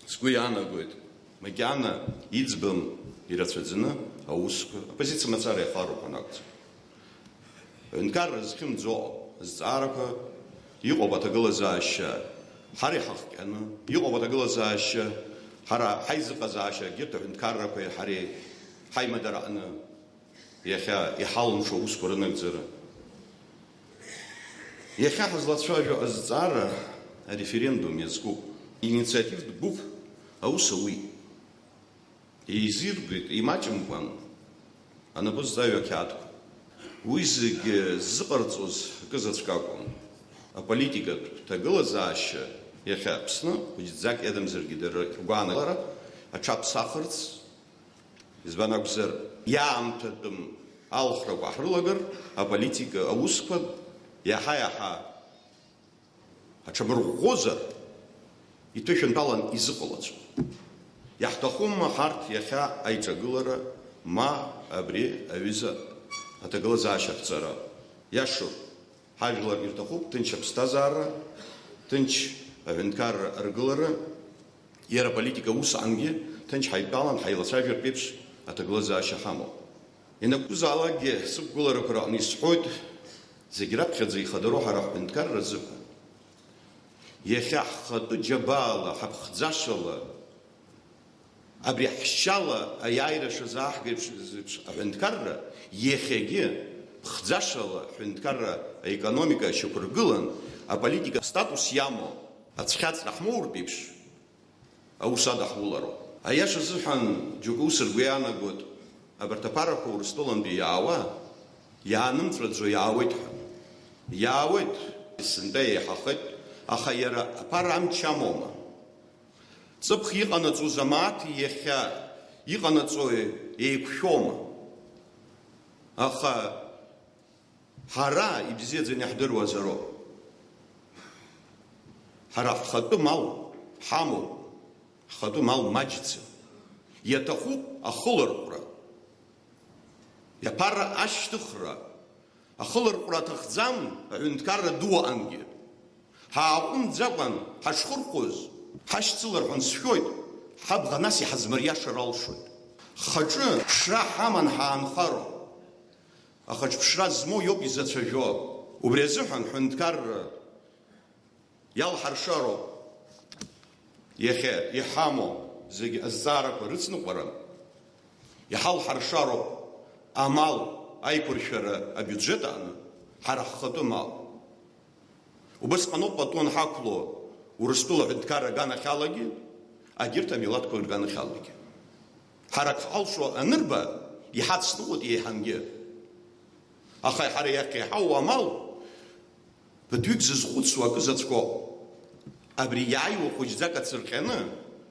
M: сгәы иаанагоит макьана иӡбам ирацәаӡаны аусқәа апозициа мацара иахароуп анакәҵо. Аҳәынҭқарра зхьымӡо азҵаарақәа иҟоуп аҭагылазаашьа ҳара иҳахҟьаны, иҟоуп аҭагылазаашьа ҳара ҳаизыҟазаашьа егьырҭ аҳәынҭқаррақәеи ҳареи ҳаимадараҟны иахьа иҳалымшо аусқәа рынагӡара. Иахьа ҳазлацәажәо азҵаара ареферендум иазкуп. Инициативтә гәыԥ аус ауит. Еизиргеит имаҷымкәан анапы зҵаҩу ақьаадқәа. Уи зегьы ззыҟарҵоз акызаҵәык акәым. Аполитикатә ҭагылазаашьа иахьа Аԥсны хәыҷӡак иадамзаргьы дара ргәаанагара аҽаԥсахырц, избан акәзар иаамҭатәым алхрақәа ҳрылагар, аполитика аусқәа иаҳа-иаҳа аҽамырӷәӷәозар, иҭышәынтәалан изыҟалаҵәо. Иаҳҭахума ҳарҭ иахьа аиҿагылара, ма абри аҩыза аҭагылазаашьа ҳҵара. Иашоуп, ҳажәлар ирҭахуп ҭынч аԥсҭазаара, ҭынч аҳәынҭқарра аргылара, иара аполитика усҟангьы ҭынч ҳаидтәалан ҳаилацәажәартә еиԥш аҭагылазаашьа ҳамоуп. Ианакәызаалакгьы сықәгыларақәа раҟны исҳәоит, зегь раԥхьаӡа ихадароу ҳара ҳҳәынҭқарра азыҳәан. Иахьа ҳхатәы џьабаала, ҳаԥхӡашала, абри ҳшьала аиааира шазааҳгеиԥш аҳәынҭқарра, иахьагьы ԥхӡашала ҳҳәынҭқарра аекономика шьақәыргылан, аполитика статус иамоу, ацәхьаҵра ҳмоуртә еиԥш аус адаҳулароуп. Аиаша азыҳәан џьоукы ус ргәы иаанагоит, абарҭ аԥарақәа Урыстәылантәи иаауа, иаанымҵәаӡо иаауеит ҳәа. Иаауеит, сынтәа еиҳахеит, аха иара аԥара амч амоума. Ҵыԥх иҟанаҵоз амааҭ иахьа иҟанаҵо еиқәшәома. Аха ҳара ибзиаӡаны иаҳдыруазароуп. Ҳара ҳхатәы мал ҳамоуп, ҳхатәы мал маҷӡам. Иаҭахуп ахыларҟәра, иаԥара ашьҭыхра. Ахыларҟәра аҭахӡам аҳәынҭқарра дуаҟангьы. Ҳааҟәымҵӡакәан ҳашхырхәоз, ҳашьцыларҳәан сшәоит, ҳабӷа нас иҳазмыриашар алшоит. Хаҿы ԥшра ҳаман ҳаанхароуп. Ахаҿ ԥшра змоу иоуп изацәажәо. Убри азыҳәан ҳәынҭқарра иалҳаршароуп. Иахьа иҳамоу зегьы азҵаарақәа рыцныҟәара, иҳалҳаршароуп амал аиқәыршәара абиуџьет аҟны, ҳара ҳхатәы мал. Убысҟаноуп патон ҳақәло Урыстәыла аҳәынҭқарра аганахьалагьы, агьырҭ амилаҭқәа рганахьалагьы. Ҳара ҳалшо анырба, иҳацныҟәоит еиҳангьы. Аха ҳара иахьа иҳауа амал, бытҩык зызхәыцуа акызаҵәқәоуп. Абри иааиуа хәыҷӡак ацырҟьаны,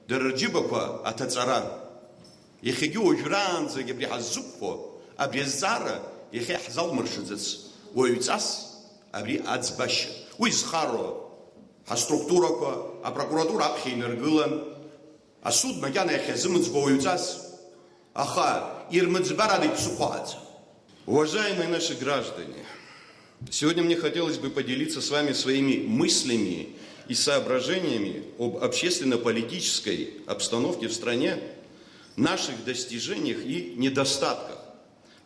M: дара рџьыбақәа аҭаҵара. Иахьагьы уажәраанӡагьы абри ҳаззықәԥо, абри азҵаара иахьа ҳзалмыршаӡац уаҩҵас абри аӡбашьа. Уи зхароу ҳаструктурақәа, апрокуратура аԥхьа инаргылан, асуд макьана иахьазымыӡбо уаҩҵас, аха ирмыӡбарада иԥсыхәааӡа. Уважаемые наши граждане, сегодня мне хотелось бы поделиться с вами своими мыслями и соображениями об общественно-политической обстановке в стране, наших достижениях и недостатках,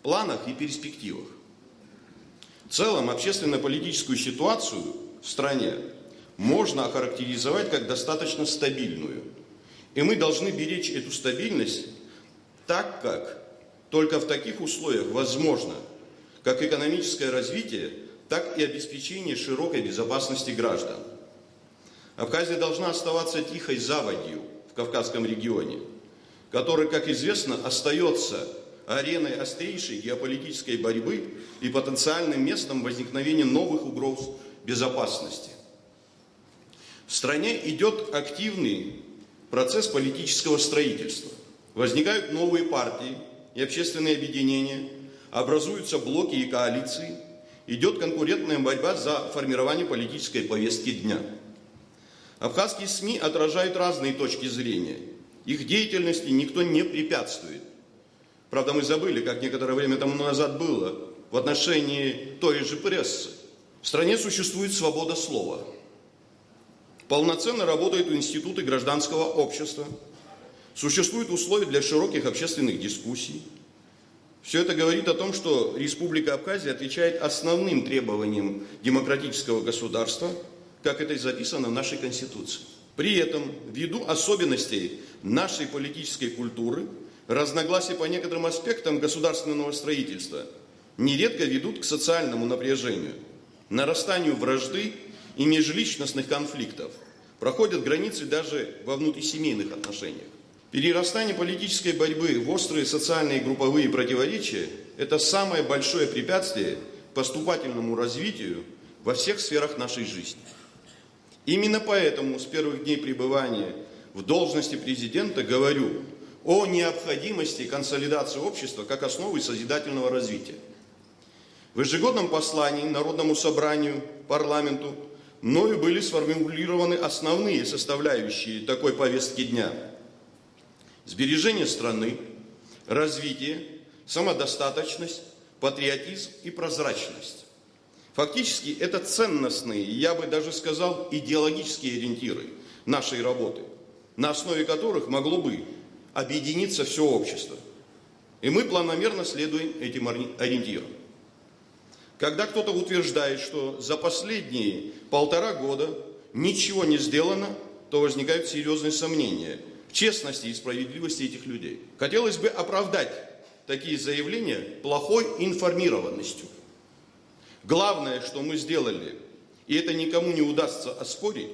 M: планах и перспективах. В целом, общественно-политическую ситуацию в стране можно охарактеризовать как достаточно стабильную. И мы должны беречь эту стабильность так, как только в таких условиях возможно как экономическое развитие, так и обеспечение широкой безопасности граждан. Абхазия должна оставаться тихой заводью в Кавказском регионе, который, как известно, остается ареной острейшей геополитической борьбы и потенциальным местом возникновения новых угроз безопасности. В стране идет активный процесс политического строительства. Возникают новые партии и общественные объединения, образуются блоки и коалиции, идет конкурентная борьба за формирование политической повестки дня. Абхазские СМИ отражают разные точки зрения. Их деятельности никто не препятствует. Правда, мы забыли, как некоторое время тому назад было в отношении той же прессы. В стране существует свобода слова. Полноценно работают институты гражданского общества. Существуют условия для широких общественных дискуссий. Все это говорит о том, что Республика Абхазия отвечает основным требованиям демократического государства, как это и записано в нашей Конституции. При этом, ввиду особенностей нашей политической культуры, разногласия по некоторым аспектам государственного строительства нередко ведут к социальному напряжению, нарастанию вражды и межличностных конфликтов, проходят границы даже во внутрисемейных отношениях. Перерастание политической борьбы в острые социальные и групповые противоречия – это самое большое препятствие поступательному развитию во всех сферах нашей жизни. Именно поэтому с первых дней пребывания в должности президента говорю о необходимости консолидации общества как основы созидательного развития. В ежегодном послании Народному собранию, парламенту мною были сформулированы основные составляющие такой повестки дня: сбережение страны, развитие, самодостаточность, патриотизм и прозрачность. Фактически это ценностные, я бы даже сказал, идеологические ориентиры нашей работы, на основе которых могло бы объединиться все общество. И мы планомерно следуем этим ориентирам. Когда кто-то утверждает, что за последние 1,5 года ничего не сделано, то возникают серьезные сомнения в честности и справедливости этих людей. Хотелось бы оправдать такие заявления плохой информированностью. Главное, что мы сделали, и это никому не удастся оспорить,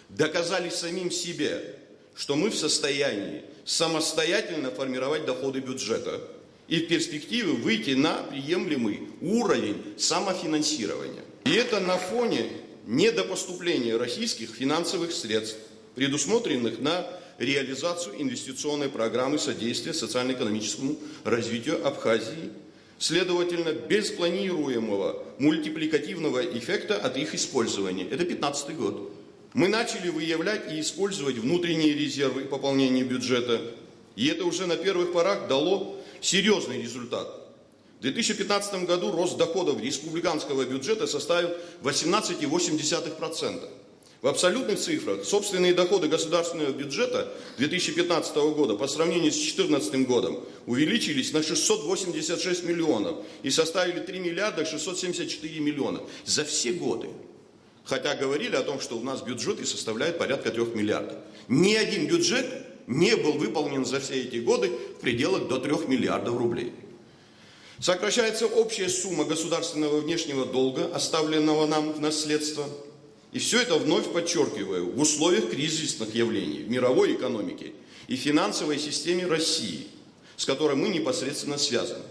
M: доказали самим себе, что мы в состоянии самостоятельно формировать доходы бюджета и в перспективе выйти на приемлемый уровень самофинансирования. И это на фоне недопоступления российских финансовых средств, предусмотренных на реализацию инвестиционной программы содействия социально-экономическому развитию Абхазии, следовательно, без планируемого мультипликативного эффекта от их использования. Это 2015 год. Мы начали выявлять и использовать внутренние резервы пополнения бюджета, и это уже на первых порах дало серьезный результат. В 2015 году рост доходов республиканского бюджета составил 18,8%. В абсолютных цифрах собственные доходы государственного бюджета 2015 года по сравнению с 2014 годом увеличились на 686 миллионов и составили 3 миллиарда 674 миллиона за все годы. Хотя говорили о том, что у нас бюджеты составляют порядка 3 миллиардов. Ни один бюджет не был выполнен за все эти годы в пределах до 3 миллиардов рублей. Сокращается общая сумма государственного внешнего долга, оставленного нам в наследство. И все это, вновь подчеркиваю, в условиях кризисных явлений в мировой экономике и финансовой системе России, с которой мы непосредственно связаны.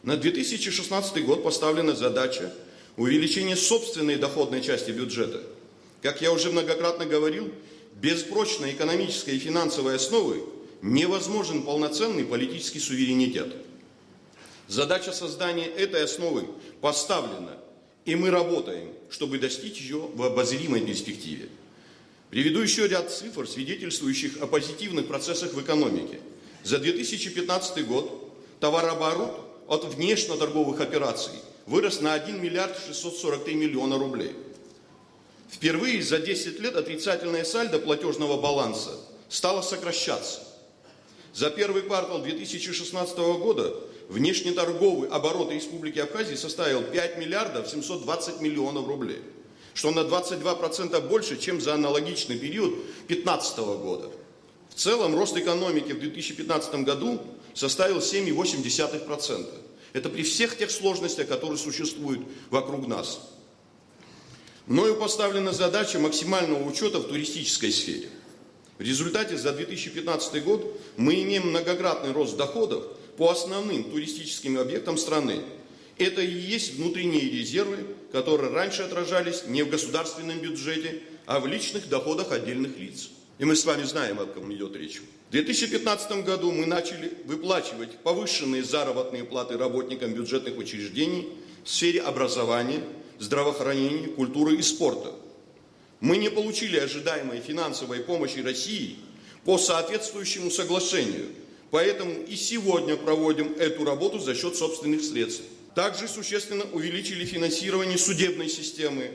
M: На 2016 год поставлена задача увеличения собственной доходной части бюджета. К
N: Как я уже многократно говорил, без прочной экономической и финансовой основы невозможен полноценный политический суверенитет. Задача создания этой основы поставлена, и мы работаем, чтобы достичь ее в обозримой перспективе. Приведу еще ряд цифр, свидетельствующих о позитивных процессах в экономике. За 2015 год товарооборот от внешнеторговых операций вырос на 1 миллиард 643 миллиона рублей. Впервые за 10 лет отрицательное сальдо платежного баланса стало сокращаться. За первый квартал 2016 года внешнеторговый оборот Республики Абхазия составил 5 миллиардов 720 миллионов рублей, что на 22% больше, чем за аналогичный период 2015 года. В целом рост экономики в 2015 году составил 7,8%. Это при всех тех сложностях, которые существуют вокруг нас. Мною поставлена задача максимального учета в туристической сфере. В результате за 2015 год мы имеем многократный рост доходов по основным туристическим объектам страны. Это и есть внутренние резервы, которые раньше отражались не в государственном бюджете, а в личных доходах отдельных лиц. И мы с вами знаем, о ком идет речь. В 2015 году мы начали выплачивать повышенные заработные платы работникам бюджетных учреждений в сфере образования, здравоохранения, культуры и спорта. Мы не получили ожидаемой финансовой помощи России по соответствующему соглашению, поэтому и сегодня проводим эту работу за счет собственных средств. Также существенно увеличили финансирование судебной системы.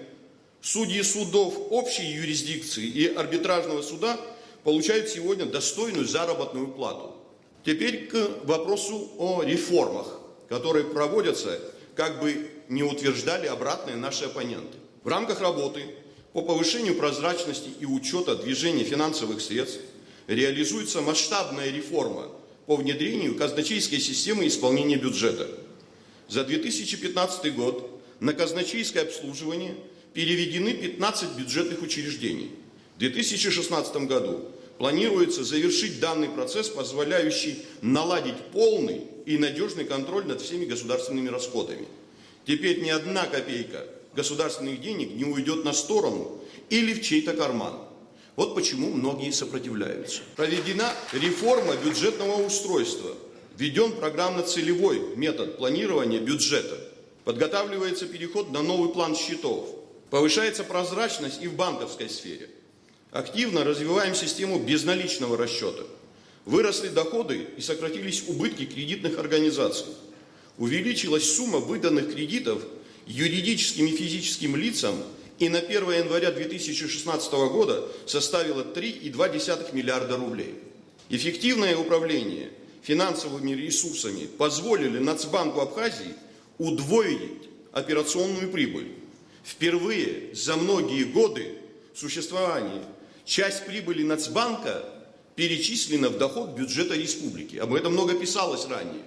N: Судьи судов общей юрисдикции и арбитражного суда получают сегодня достойную заработную плату. Теперь к вопросу о реформах, которые проводятся, как бы не утверждали обратные наши оппоненты. В рамках работы по повышению прозрачности и учета движения финансовых средств реализуется масштабная реформа по внедрению казначейской системы исполнения бюджета. За 2015 год на казначейское обслуживание переведены 15 бюджетных учреждений. В 2016 году планируется завершить данный процесс, позволяющий наладить полный и надежный контроль над всеми государственными расходами. Теперь ни одна копейка государственных денег не уйдет на сторону или в чей-то карман. Вот почему многие сопротивляются. Проведена реформа бюджетного устройства. Введен программно-целевой метод планирования бюджета. Подготавливается переход на новый план счетов. Повышается прозрачность и в банковской сфере. Активно развиваем систему безналичного расчета. Выросли доходы и сократились убытки кредитных организаций. Увеличилась сумма выданных кредитов юридическим и физическим лицам и на 1 января 2016 года составила 3,2 миллиарда рублей. Эффективное управление финансовыми ресурсами позволили Нацбанку Абхазии удвоить операционную прибыль. Впервые за многие годы существования часть прибыли Нацбанка перечислена в доход бюджета республики. Об этом много писалось ранее.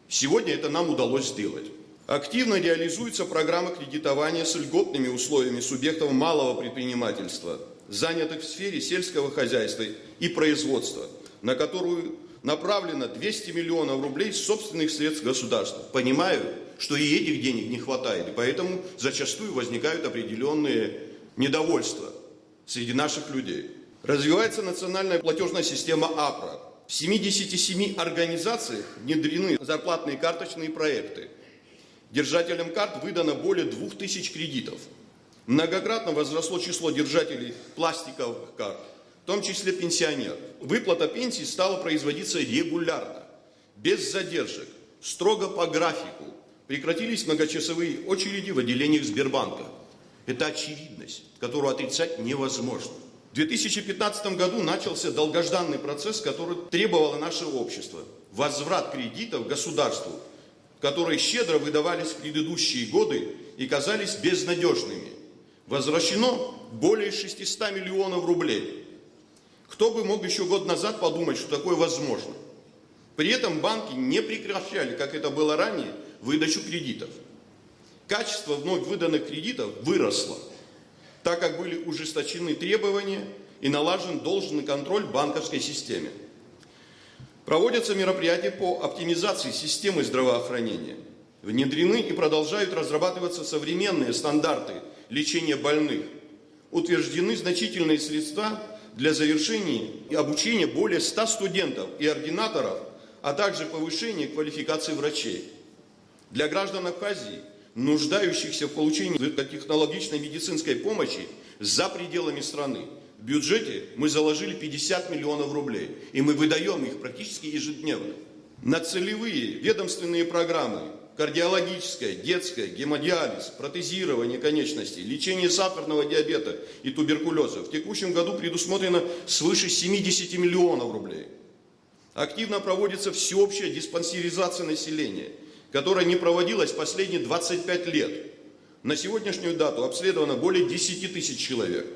N: Сегодня это нам удалось сделать. Активно реализуется программа кредитования с льготными условиями субъектов малого предпринимательства, занятых в сфере сельского хозяйства и производства, на которую направлено 200 миллионов рублей с собственных средств государства. Понимаю, что и этих денег не хватает, и поэтому зачастую возникают определенные недовольства среди наших людей. Развивается национальная платежная система АПРА. В 77 организациях внедрены зарплатные карточные проекты. Держателям карт выдано более 2000 кредитов. Многократно возросло число держателей пластиковых карт, в том числе пенсионеров. Выплата пенсий стала производиться регулярно, без задержек, строго по графику. Прекратились многочасовые очереди в отделениях Сбербанка. Это очевидность, которую отрицать невозможно. В 2015 году начался долгожданный процесс, который требовало наше общество. Возврат кредитов государству, которые щедро выдавались в предыдущие годы и казались безнадежными. Возвращено более 600 миллионов рублей. Кто бы мог еще год назад подумать, что такое возможно? При этом банки не прекращали, как это было ранее, выдачу кредитов. Качество вновь выданных кредитов выросло, так как были ужесточены требования и налажен должный контроль в банковской системе. Проводятся мероприятия по оптимизации системы здравоохранения. Внедрены и продолжают разрабатываться современные стандарты лечения больных. утверждены значительные средства для завершения и обучения более 100 студентов и ординаторов, а также повышения квалификации врачей. Для граждан Абхазии, нуждающихся в получении высокотехнологичной медицинской помощи за пределами страны, в бюджете мы заложили 50 миллионов рублей, и мы выдаем их практически ежедневно. На целевые ведомственные программы кардиологическая, детская, гемодиализ, протезирование конечностей, лечение сахарного диабета и туберкулеза в текущем году предусмотрено свыше 70 миллионов рублей. Активно проводится всеобщая диспансеризация населения, которая не проводилась последние 25 лет. На сегодняшнюю дату обследовано более 10 тысяч человек.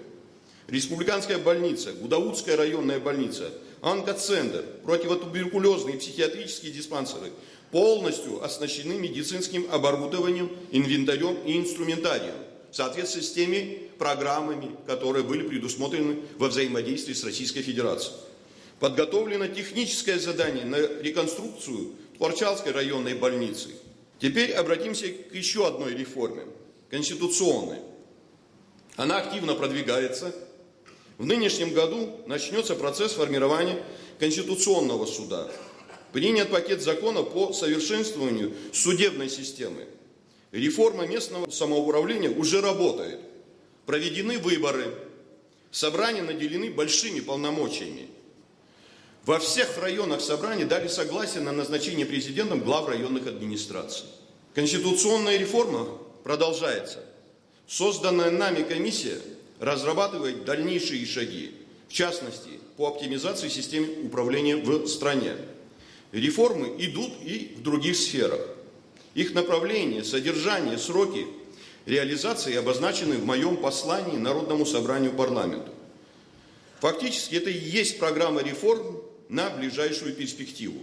N: Республиканская больница, Гудаутская районная больница, онкоцентр, противотуберкулезные и психиатрические диспансеры полностью оснащены медицинским оборудованием, инвентарем и инструментарием в соответствии с теми программами, которые были предусмотрены во взаимодействии с Российской Федерацией. Подготовлено техническое задание на реконструкцию Творчалской районной больницы. Теперь обратимся к еще одной реформе – конституционной. Она активно продвигается. В нынешнем году начнется процесс формирования Конституционного суда. Принят пакет законов по совершенствованию судебной системы. Реформа местного самоуправления уже работает. Проведены выборы. Собрания наделены большими полномочиями. Во всех районах собраний дали согласие на назначение президентом глав районных администраций. Конституционная реформа продолжается. Созданная нами комиссия разрабатывает дальнейшие шаги, в частности, по оптимизации системы управления в стране. Реформы идут и в других сферах. Их направление, содержание, сроки реализации обозначены в моем послании Народному собранию парламенту. Фактически это и есть программа реформ на ближайшую перспективу.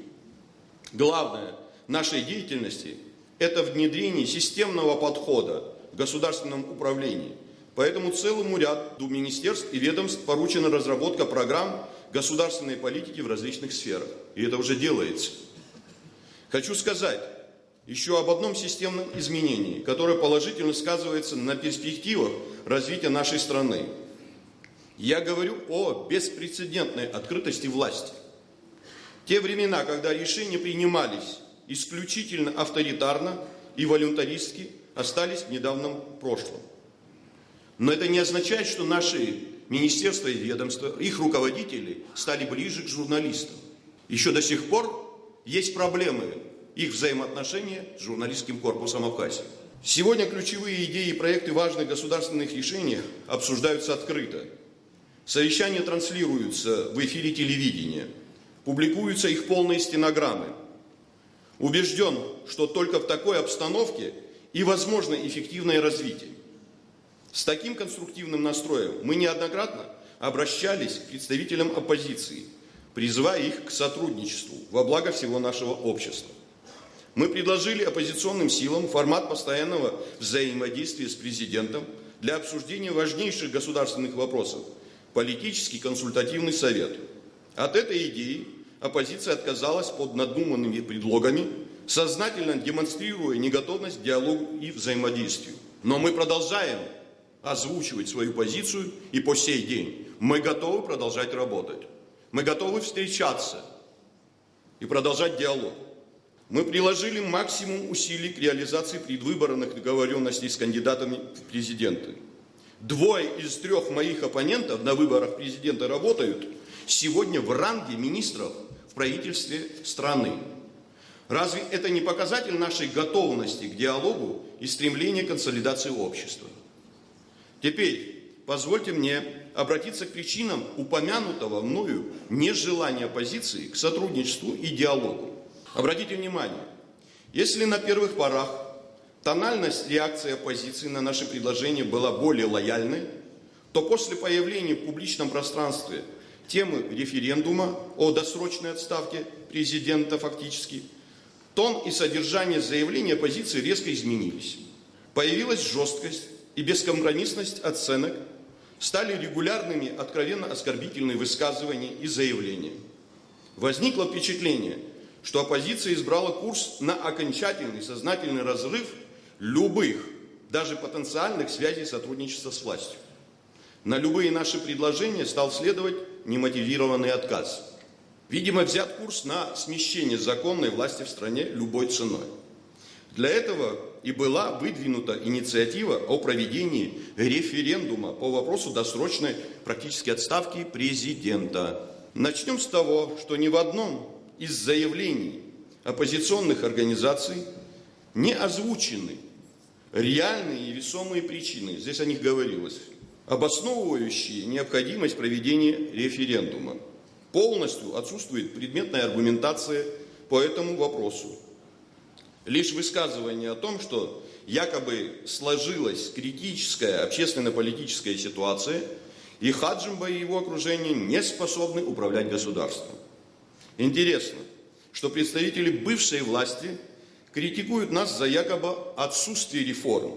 N: Главное нашей деятельности – это внедрение системного подхода в государственном управлении. Поэтому целому ряду министерств и ведомств поручена разработка программ государственной политики в различных сферах. И это уже делается. Хочу сказать еще об одном системном изменении, которое положительно сказывается на перспективах развития нашей страны. Я говорю о беспрецедентной открытости власти. Те времена, когда решения принимались исключительно авторитарно и волюнтаристски, остались в недавнем прошлом. Но это не означает, что наши министерства и ведомства, их руководители стали ближе к журналистам. Еще до сих пор есть проблемы их взаимоотношения с журналистским корпусом Абхазии. Сегодня ключевые идеи и проекты важных государственных решений обсуждаются открыто. Совещания транслируются в эфире телевидения, публикуются их полные стенограммы. Убежден, что только в такой обстановке и возможно эффективное развитие. С таким конструктивным настроем мы неоднократно обращались к представителям оппозиции, призывая их к сотрудничеству во благо всего нашего общества. Мы предложили оппозиционным силам формат постоянного взаимодействия с президентом для обсуждения важнейших государственных вопросов – политический консультативный совет. От этой идеи оппозиция отказалась под надуманными предлогами, сознательно демонстрируя неготовность к диалогу и взаимодействию. Но мы продолжаем озвучивать свою позицию, и по сей день мы готовы продолжать работать. Мы готовы встречаться и продолжать диалог. Мы приложили максимум усилий к реализации предвыборных договоренностей с кандидатами в президенты. 2 из 3 моих оппонентов на выборах президента работают сегодня в ранге министров в правительстве страны. Разве это не показатель нашей готовности к диалогу и стремления к консолидации общества? Теперь позвольте мне обратиться к причинам упомянутого мною нежелания оппозиции к сотрудничеству и диалогу. Обратите внимание, если на первых порах тональность реакции оппозиции на наши предложения была более лояльной, то после появления в публичном пространстве темы референдума о досрочной отставке президента фактически, тон и содержание заявления оппозиции резко изменились. Появилась жесткость и бескомпромиссность оценок, стали регулярными откровенно оскорбительные высказывания и заявления. Возникло впечатление, что оппозиция избрала курс на окончательный сознательный разрыв любых, даже потенциальных связей сотрудничества с властью. На любые наши предложения стал следовать немотивированный отказ. Видимо, взят курс на смещение законной власти в стране любой ценой. Для этого и была выдвинута инициатива о проведении референдума по вопросу досрочной практически отставки президента. Начнем с того, что ни в одном из заявлений оппозиционных организаций не озвучены реальные и весомые причины, здесь о них говорилось, обосновывающие необходимость проведения референдума. Полностью отсутствует предметная аргументация по этому вопросу. Лишь высказывание о том, что якобы сложилась критическая общественно-политическая ситуация, и Хаджимба и его окружение не способны управлять государством. Интересно, что представители бывшей власти критикуют нас за якобы отсутствие реформ.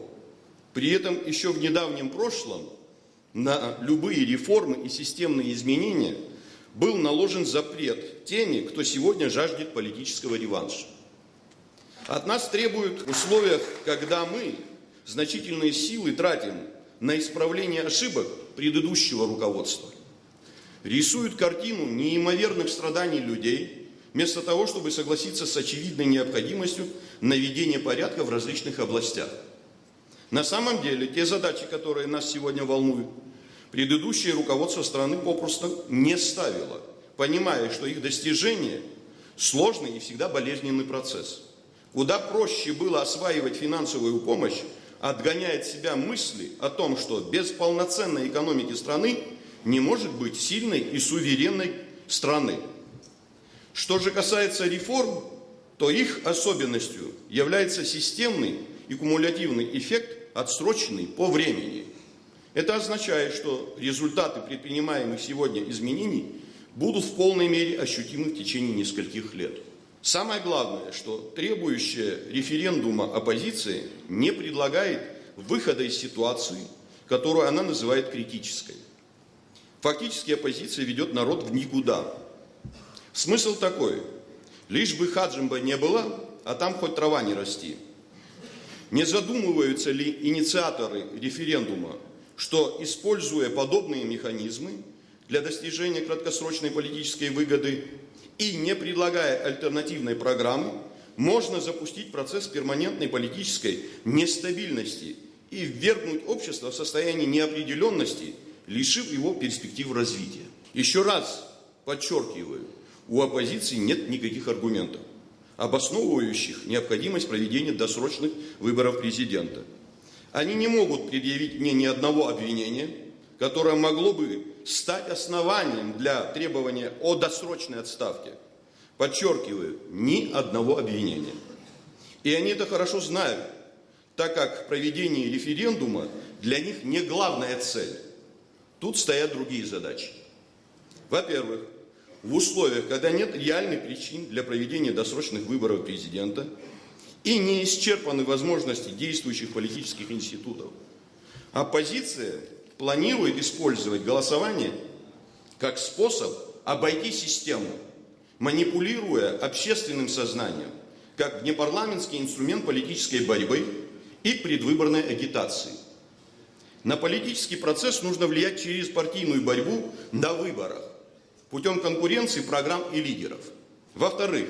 N: При этом еще в недавнем прошлом на любые реформы и системные изменения был наложен запрет теми, кто сегодня жаждет политического реванша. От нас требуют в условиях, когда мы значительные силы тратим на исправление ошибок предыдущего руководства. Рисуют картину неимоверных страданий людей, вместо того, чтобы согласиться с очевидной необходимостью наведения порядка в различных областях. На самом деле, те задачи, которые нас сегодня волнуют, предыдущее руководство страны попросту не ставило, понимая, что их достижение – сложный и всегда болезненный процесс. Куда проще было осваивать финансовую помощь, отгоняя от себя мысли о том, что без полноценной экономики страны не может быть сильной и суверенной страны. Что же касается реформ, то их особенностью является системный и кумулятивный эффект, отсроченный по времени. Это означает, что результаты предпринимаемых сегодня изменений будут в полной мере ощутимы в течение нескольких лет. Самое главное, что требующая референдума оппозиция не предлагает выхода из ситуации, которую она называет критической. Фактически оппозиция ведет народ в никуда. Смысл такой: лишь бы Хаджимба не было, а там хоть трава не расти. Не задумываются ли инициаторы референдума, что, используя подобные механизмы для достижения краткосрочной политической выгоды и не предлагая альтернативной программы, можно запустить процесс перманентной политической нестабильности и ввергнуть общество в состояние неопределенности, лишив его перспектив развития. Еще раз подчеркиваю, у оппозиции нет никаких аргументов, обосновывающих необходимость проведения досрочных выборов президента. Они не могут предъявить мне ни одного обвинения, которое могло бы стать основанием для требования о досрочной отставке. Подчеркиваю, ни одного обвинения. И они это хорошо знают, так как проведение референдума для них не главная цель. Тут стоят другие задачи. Во-первых, в условиях, когда нет реальных причин для проведения досрочных выборов президента и не исчерпаны возможности действующих политических институтов, оппозиция планирует использовать голосование как способ обойти систему, манипулируя общественным сознанием, как внепарламентский инструмент политической борьбы и предвыборной агитации. На политический процесс нужно влиять через партийную борьбу на выборах, путем конкуренции программ и лидеров. Во-вторых,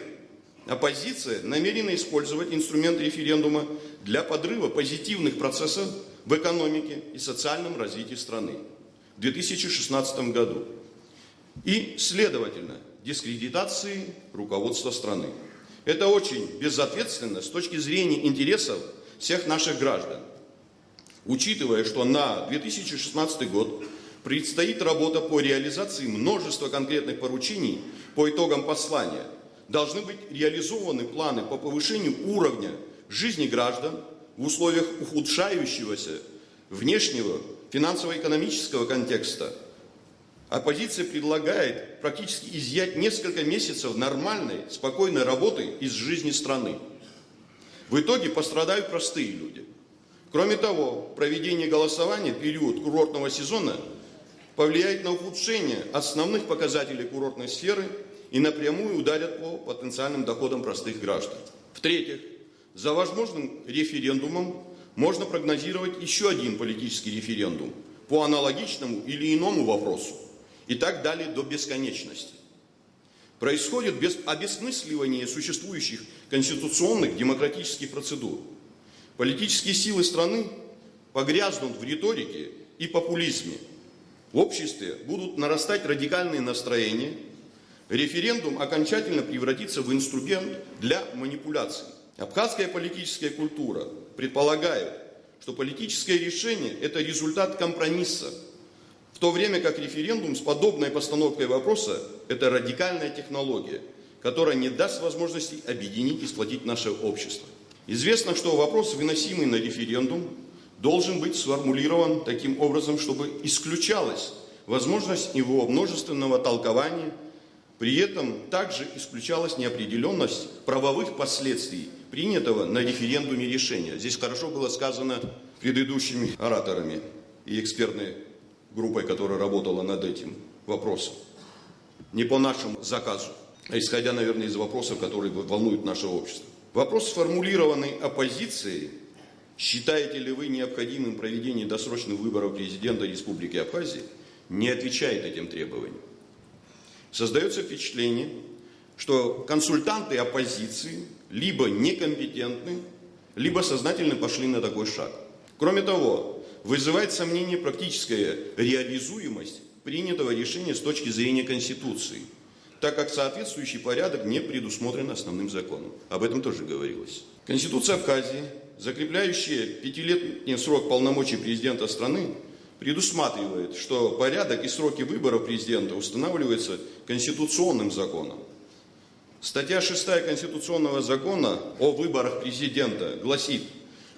N: оппозиция намерена использовать инструмент референдума для подрыва позитивных процессов в экономике и социальном развитии страны в 2016 году и, следовательно, дискредитации руководства страны. Это очень безответственно с точки зрения интересов всех наших граждан. Учитывая, что на 2016 год предстоит работа по реализации множества конкретных поручений по итогам послания, должны быть реализованы планы по повышению уровня жизни граждан в условиях ухудшающегося внешнего финансово-экономического контекста. Оппозиция предлагает практически изъять несколько месяцев нормальной, спокойной работы из жизни страны. В итоге пострадают простые люди. Кроме того, проведение голосования в период курортного сезона повлияет на ухудшение основных показателей курортной сферы и напрямую ударят по потенциальным доходам простых граждан. В-третьих, за возможным референдумом можно прогнозировать еще один политический референдум по аналогичному или иному вопросу и так далее до бесконечности. Происходит обесмысливание существующих конституционных демократических процедур. Политические силы страны погрязнут в риторике и популизме. В обществе будут нарастать радикальные настроения. Референдум окончательно превратится в инструмент для манипуляций. Абхазская политическая культура предполагает, что политическое решение – это результат компромисса, в то время как референдум с подобной постановкой вопроса – это радикальная технология, которая не даст возможности объединить и сплотить наше общество. Известно, что вопрос, выносимый на референдум, должен быть сформулирован таким образом, чтобы исключалась возможность его множественного толкования, при этом также исключалась неопределенность правовых последствий принятого на референдуме решения. Здесь хорошо было сказано предыдущими ораторами и экспертной группой, которая работала над этим вопросом. Не по нашему заказу, а исходя, наверное, из вопросов, которые волнуют наше общество. Вопрос, сформулированный оппозицией: считаете ли вы необходимым проведение досрочных выборов президента Республики Абхазия, не отвечает этим требованиям. Создается впечатление, что консультанты оппозиции либо некомпетентны, либо сознательно пошли на такой шаг. Кроме того, вызывает сомнение практическая реализуемость принятого решения с точки зрения Конституции, так как соответствующий порядок не предусмотрен основным законом. Об этом тоже говорилось. Конституция Абхазии, закрепляющая 5-летний срок полномочий президента страны, предусматривает, что порядок и сроки выборов президента устанавливаются конституционным законом. Статья 6 Конституционного закона о выборах президента гласит,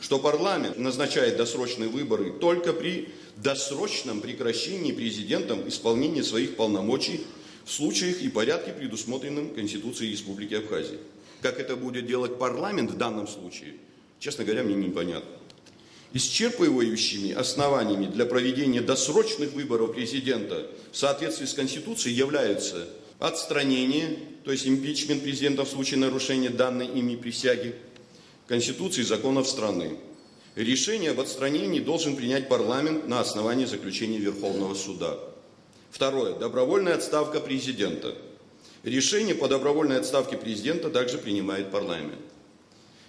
N: что парламент назначает досрочные выборы только при досрочном прекращении президентом исполнения своих полномочий в случаях и порядке, предусмотренным Конституцией Республики Абхазия. Как это будет делать парламент в данном случае, честно говоря, мне непонятно. Исчерпывающими основаниями для проведения досрочных выборов президента в соответствии с Конституцией являются отстранение, то есть импичмент президента в случае нарушения данной ими присяги, Конституции и законов страны. Решение об отстранении должен принять парламент на основании заключения Верховного суда. Второе. Добровольная отставка президента. Решение по добровольной отставке президента также принимает парламент.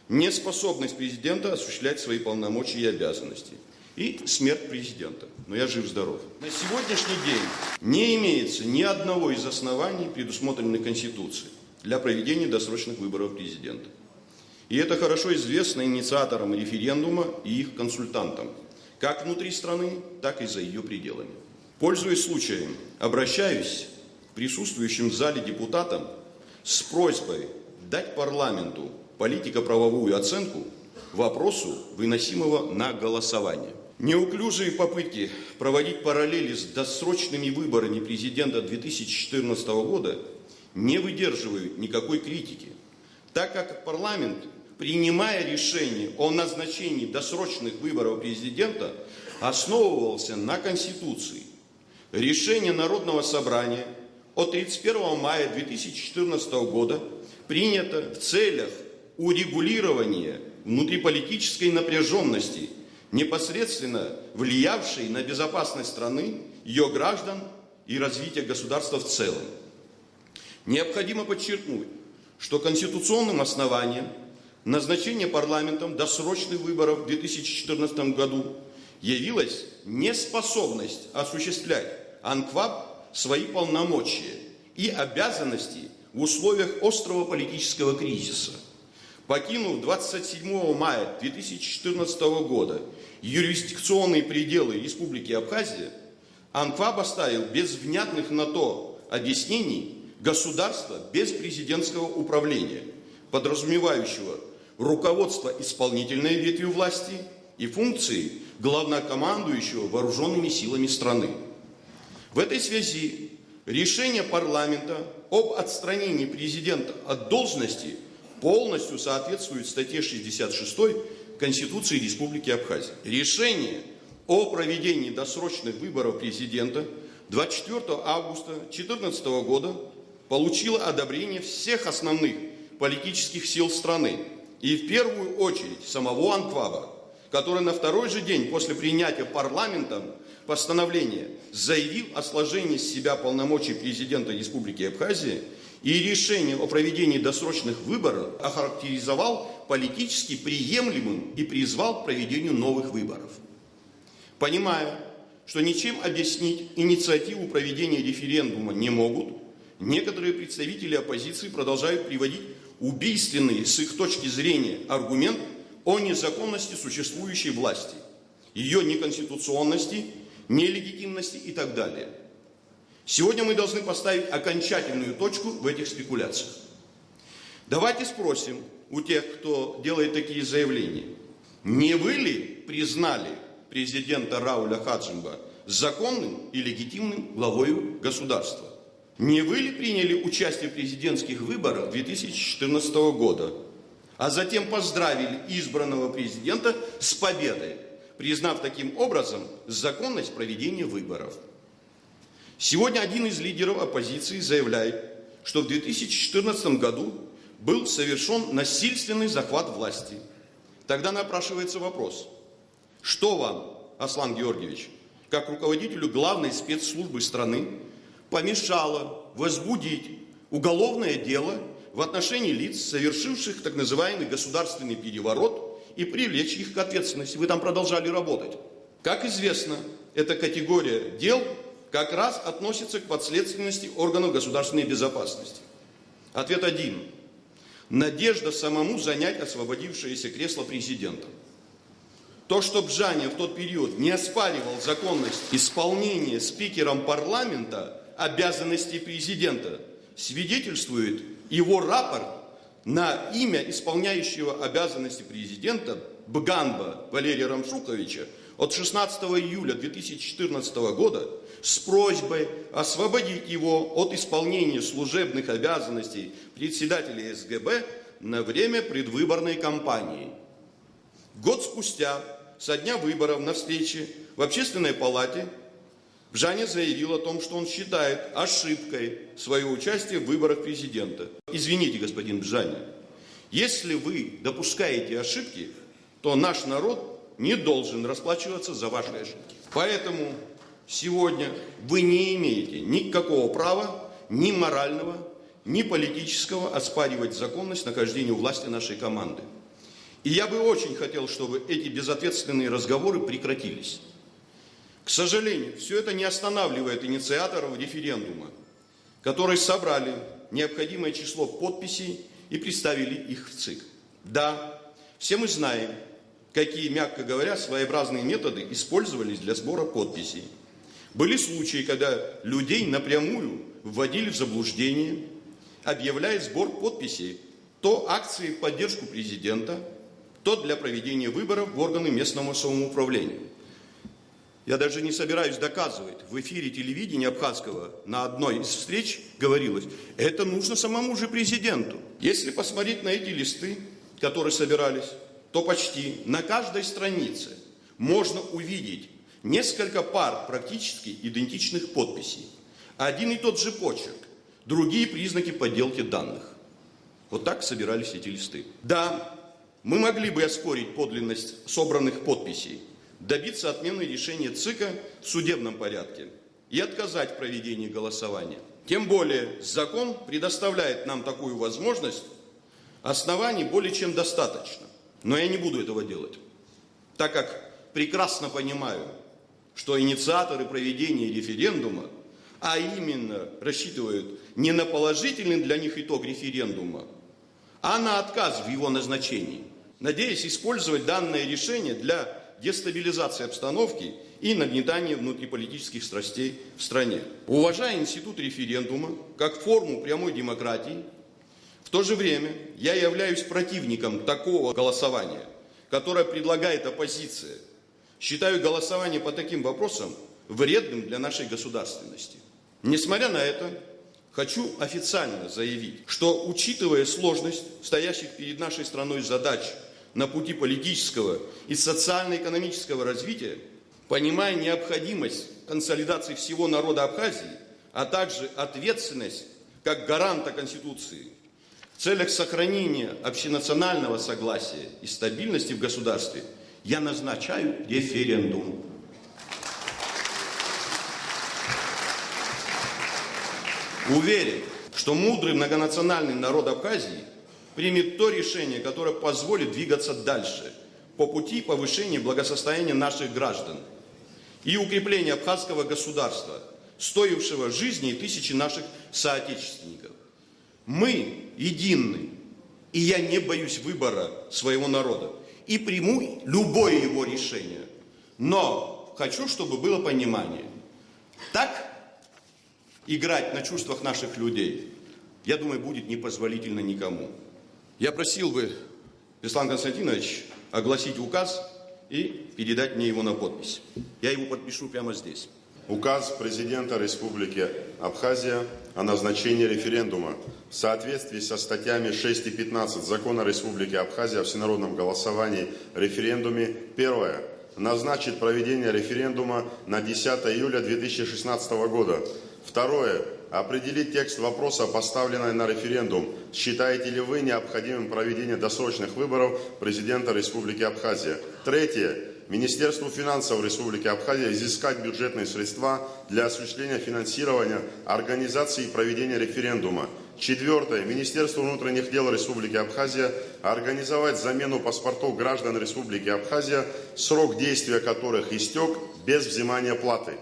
N: Неспособность президента осуществлять свои полномочия и обязанности. И смерть президента. Но я жив-здоров. На сегодняшний день не имеется ни одного из оснований, предусмотренных Конституцией, для проведения досрочных выборов президента. И это хорошо известно инициаторам референдума и их консультантам, как внутри страны, так и за ее пределами. Пользуясь случаем, обращаюсь к присутствующим в зале депутатам с просьбой дать парламенту политико-правовую оценку вопросу, выносимого на голосование. Неуклюжие попытки проводить параллели с досрочными выборами президента 2014 года не выдерживают никакой критики, так как парламент, принимая решение о назначении досрочных выборов президента, основывался на Конституции. Решение Народного собрания от 31 мая 2014 года принято в целях урегулирования внутриполитической напряженности, непосредственно влиявшей на безопасность страны, ее граждан и развитие государства в целом. Необходимо подчеркнуть, что конституционным основанием назначения парламентом досрочных выборов в 2014 году явилась неспособность осуществлять АНКВАБ свои полномочия и обязанности в условиях острого политического кризиса. Покинув 27 мая 2014 года юрисдикционные пределы Республики Абхазия, АНКВАБ оставил без внятных на то объяснений государство без президентского управления, подразумевающего руководство исполнительной ветвью власти и функции главнокомандующего вооруженными силами страны. В этой связи решение парламента об отстранении президента от должности полностью соответствует статье 66 Конституции Республики Абхазия. Решение о проведении досрочных выборов президента 24 августа 2014 года получило одобрение всех основных политических сил страны и в первую очередь самого АНКВАБа, который на второй же день после принятия парламентом постановления заявил о сложении с себя полномочий президента Республики Абхазия и решение о проведении досрочных выборов охарактеризовал политически приемлемым и призвал к проведению новых выборов. Понимая, что ничем объяснить инициативу проведения референдума не могут, некоторые представители оппозиции продолжают приводить убийственный с их точки зрения аргумент о незаконности существующей власти, ее неконституционности, нелегитимности и так далее. Сегодня мы должны поставить окончательную точку в этих спекуляциях. Давайте спросим у тех, кто делает такие заявления, не вы ли признали президента Рауля Хаджимба законным и легитимным главой государства? Не вы ли приняли участие в президентских выборах 2014 года, а затем поздравили избранного президента с победой, признав таким образом законность проведения выборов? Сегодня один из лидеров оппозиции заявляет, что в 2014 году был совершен насильственный захват власти. Тогда напрашивается вопрос, что вам, Аслан Георгиевич, как руководителю главной спецслужбы страны, помешало возбудить уголовное дело в отношении лиц, совершивших так называемый государственный переворот, и привлечь их к ответственности? Вы там продолжали работать. Как известно, эта категория дел как раз относится к подследственности органов государственной безопасности. Ответ один. Надежда самому занять освободившееся кресло президента. То, что Бжаня в тот период не оспаривал законность исполнения спикером парламента обязанностей президента, свидетельствует его рапорт на имя исполняющего обязанности президента Бганба Валерия Рамшуковича от 16 июля 2014 года с просьбой освободить его от исполнения служебных обязанностей председателя СГБ на время предвыборной кампании. Год спустя, со дня выборов, на встрече в Общественной палате, Бжаня заявил о том, что он считает ошибкой свое участие в выборах президента. Извините, господин Бжаня, если вы допускаете ошибки, то наш народ не должен расплачиваться за ваши ошибки. Поэтому сегодня вы не имеете никакого права, ни морального, ни политического, оспаривать законность нахождения у власти нашей команды. И я бы очень хотел, чтобы эти безответственные разговоры прекратились. К сожалению, все это не останавливает инициаторов референдума, которые собрали необходимое число подписей и представили их в ЦИК. Да, все мы знаем, какие, мягко говоря, своеобразные методы использовались для сбора подписей. Были случаи, когда людей напрямую вводили в заблуждение, объявляя сбор подписей то акции в поддержку президента, то для проведения выборов в органы местного самоуправления. Я даже не собираюсь доказывать. В эфире телевидения абхазского на одной из встреч говорилось, это нужно самому же президенту. Если посмотреть на эти листы, которые собирались, то почти на каждой странице можно увидеть несколько пар практически идентичных подписей. Один и тот же почерк, другие признаки подделки данных. Вот так собирались эти листы. Да, мы могли бы оспорить подлинность собранных подписей, добиться отмены решения ЦИКа в судебном порядке и отказать в проведении голосования. Тем более закон предоставляет нам такую возможность, оснований более чем достаточно. Но я не буду этого делать, так как прекрасно понимаю, что инициаторы проведения референдума, а именно рассчитывают не на положительный для них итог референдума, а на отказ в его назначении, надеясь использовать данное решение для дестабилизации обстановки и нагнетания внутриполитических страстей в стране. Уважая институт референдума как форму прямой демократии, в то же время я являюсь противником такого голосования, которое предлагает оппозиция. Считаю голосование по таким вопросам вредным для нашей государственности. Несмотря на это, хочу официально заявить, что, учитывая сложность стоящих перед нашей страной задач на пути политического и социально-экономического развития, понимая необходимость консолидации всего народа Абхазии, а также ответственность как гаранта Конституции в целях сохранения общенационального согласия и стабильности в государстве, Я назначаю референдум. Уверен, что мудрый многонациональный народ Абхазии примет то решение, которое позволит двигаться дальше по пути повышения благосостояния наших граждан и укрепления абхазского государства, стоившего жизни тысячи наших соотечественников. Мы едины, и я не боюсь выбора своего народа и приму любое его решение. Но хочу, чтобы было понимание. Так играть на чувствах наших людей, я думаю, будет непозволительно никому. Я просил бы, Беслан Константинович, огласить указ и передать мне его на подпись. Я его подпишу прямо здесь.
B: Указ президента Республики Абхазия о назначении референдума в соответствии со статьями 6 и 15 Закона Республики Абхазия о всенародном голосовании референдуме. Первое. Назначит проведение референдума на 10 июля 2016 года. Второе. Определить текст вопроса, поставленного на референдум. Считаете ли вы необходимым проведение досрочных выборов президента Республики Абхазия? Третье. Министерству финансов Республики Абхазия изыскать бюджетные средства для осуществления финансирования организации и проведения референдума. Четвертое. Министерству внутренних дел Республики Абхазия организовать замену паспортов граждан Республики Абхазия, срок действия которых истек без взимания платы.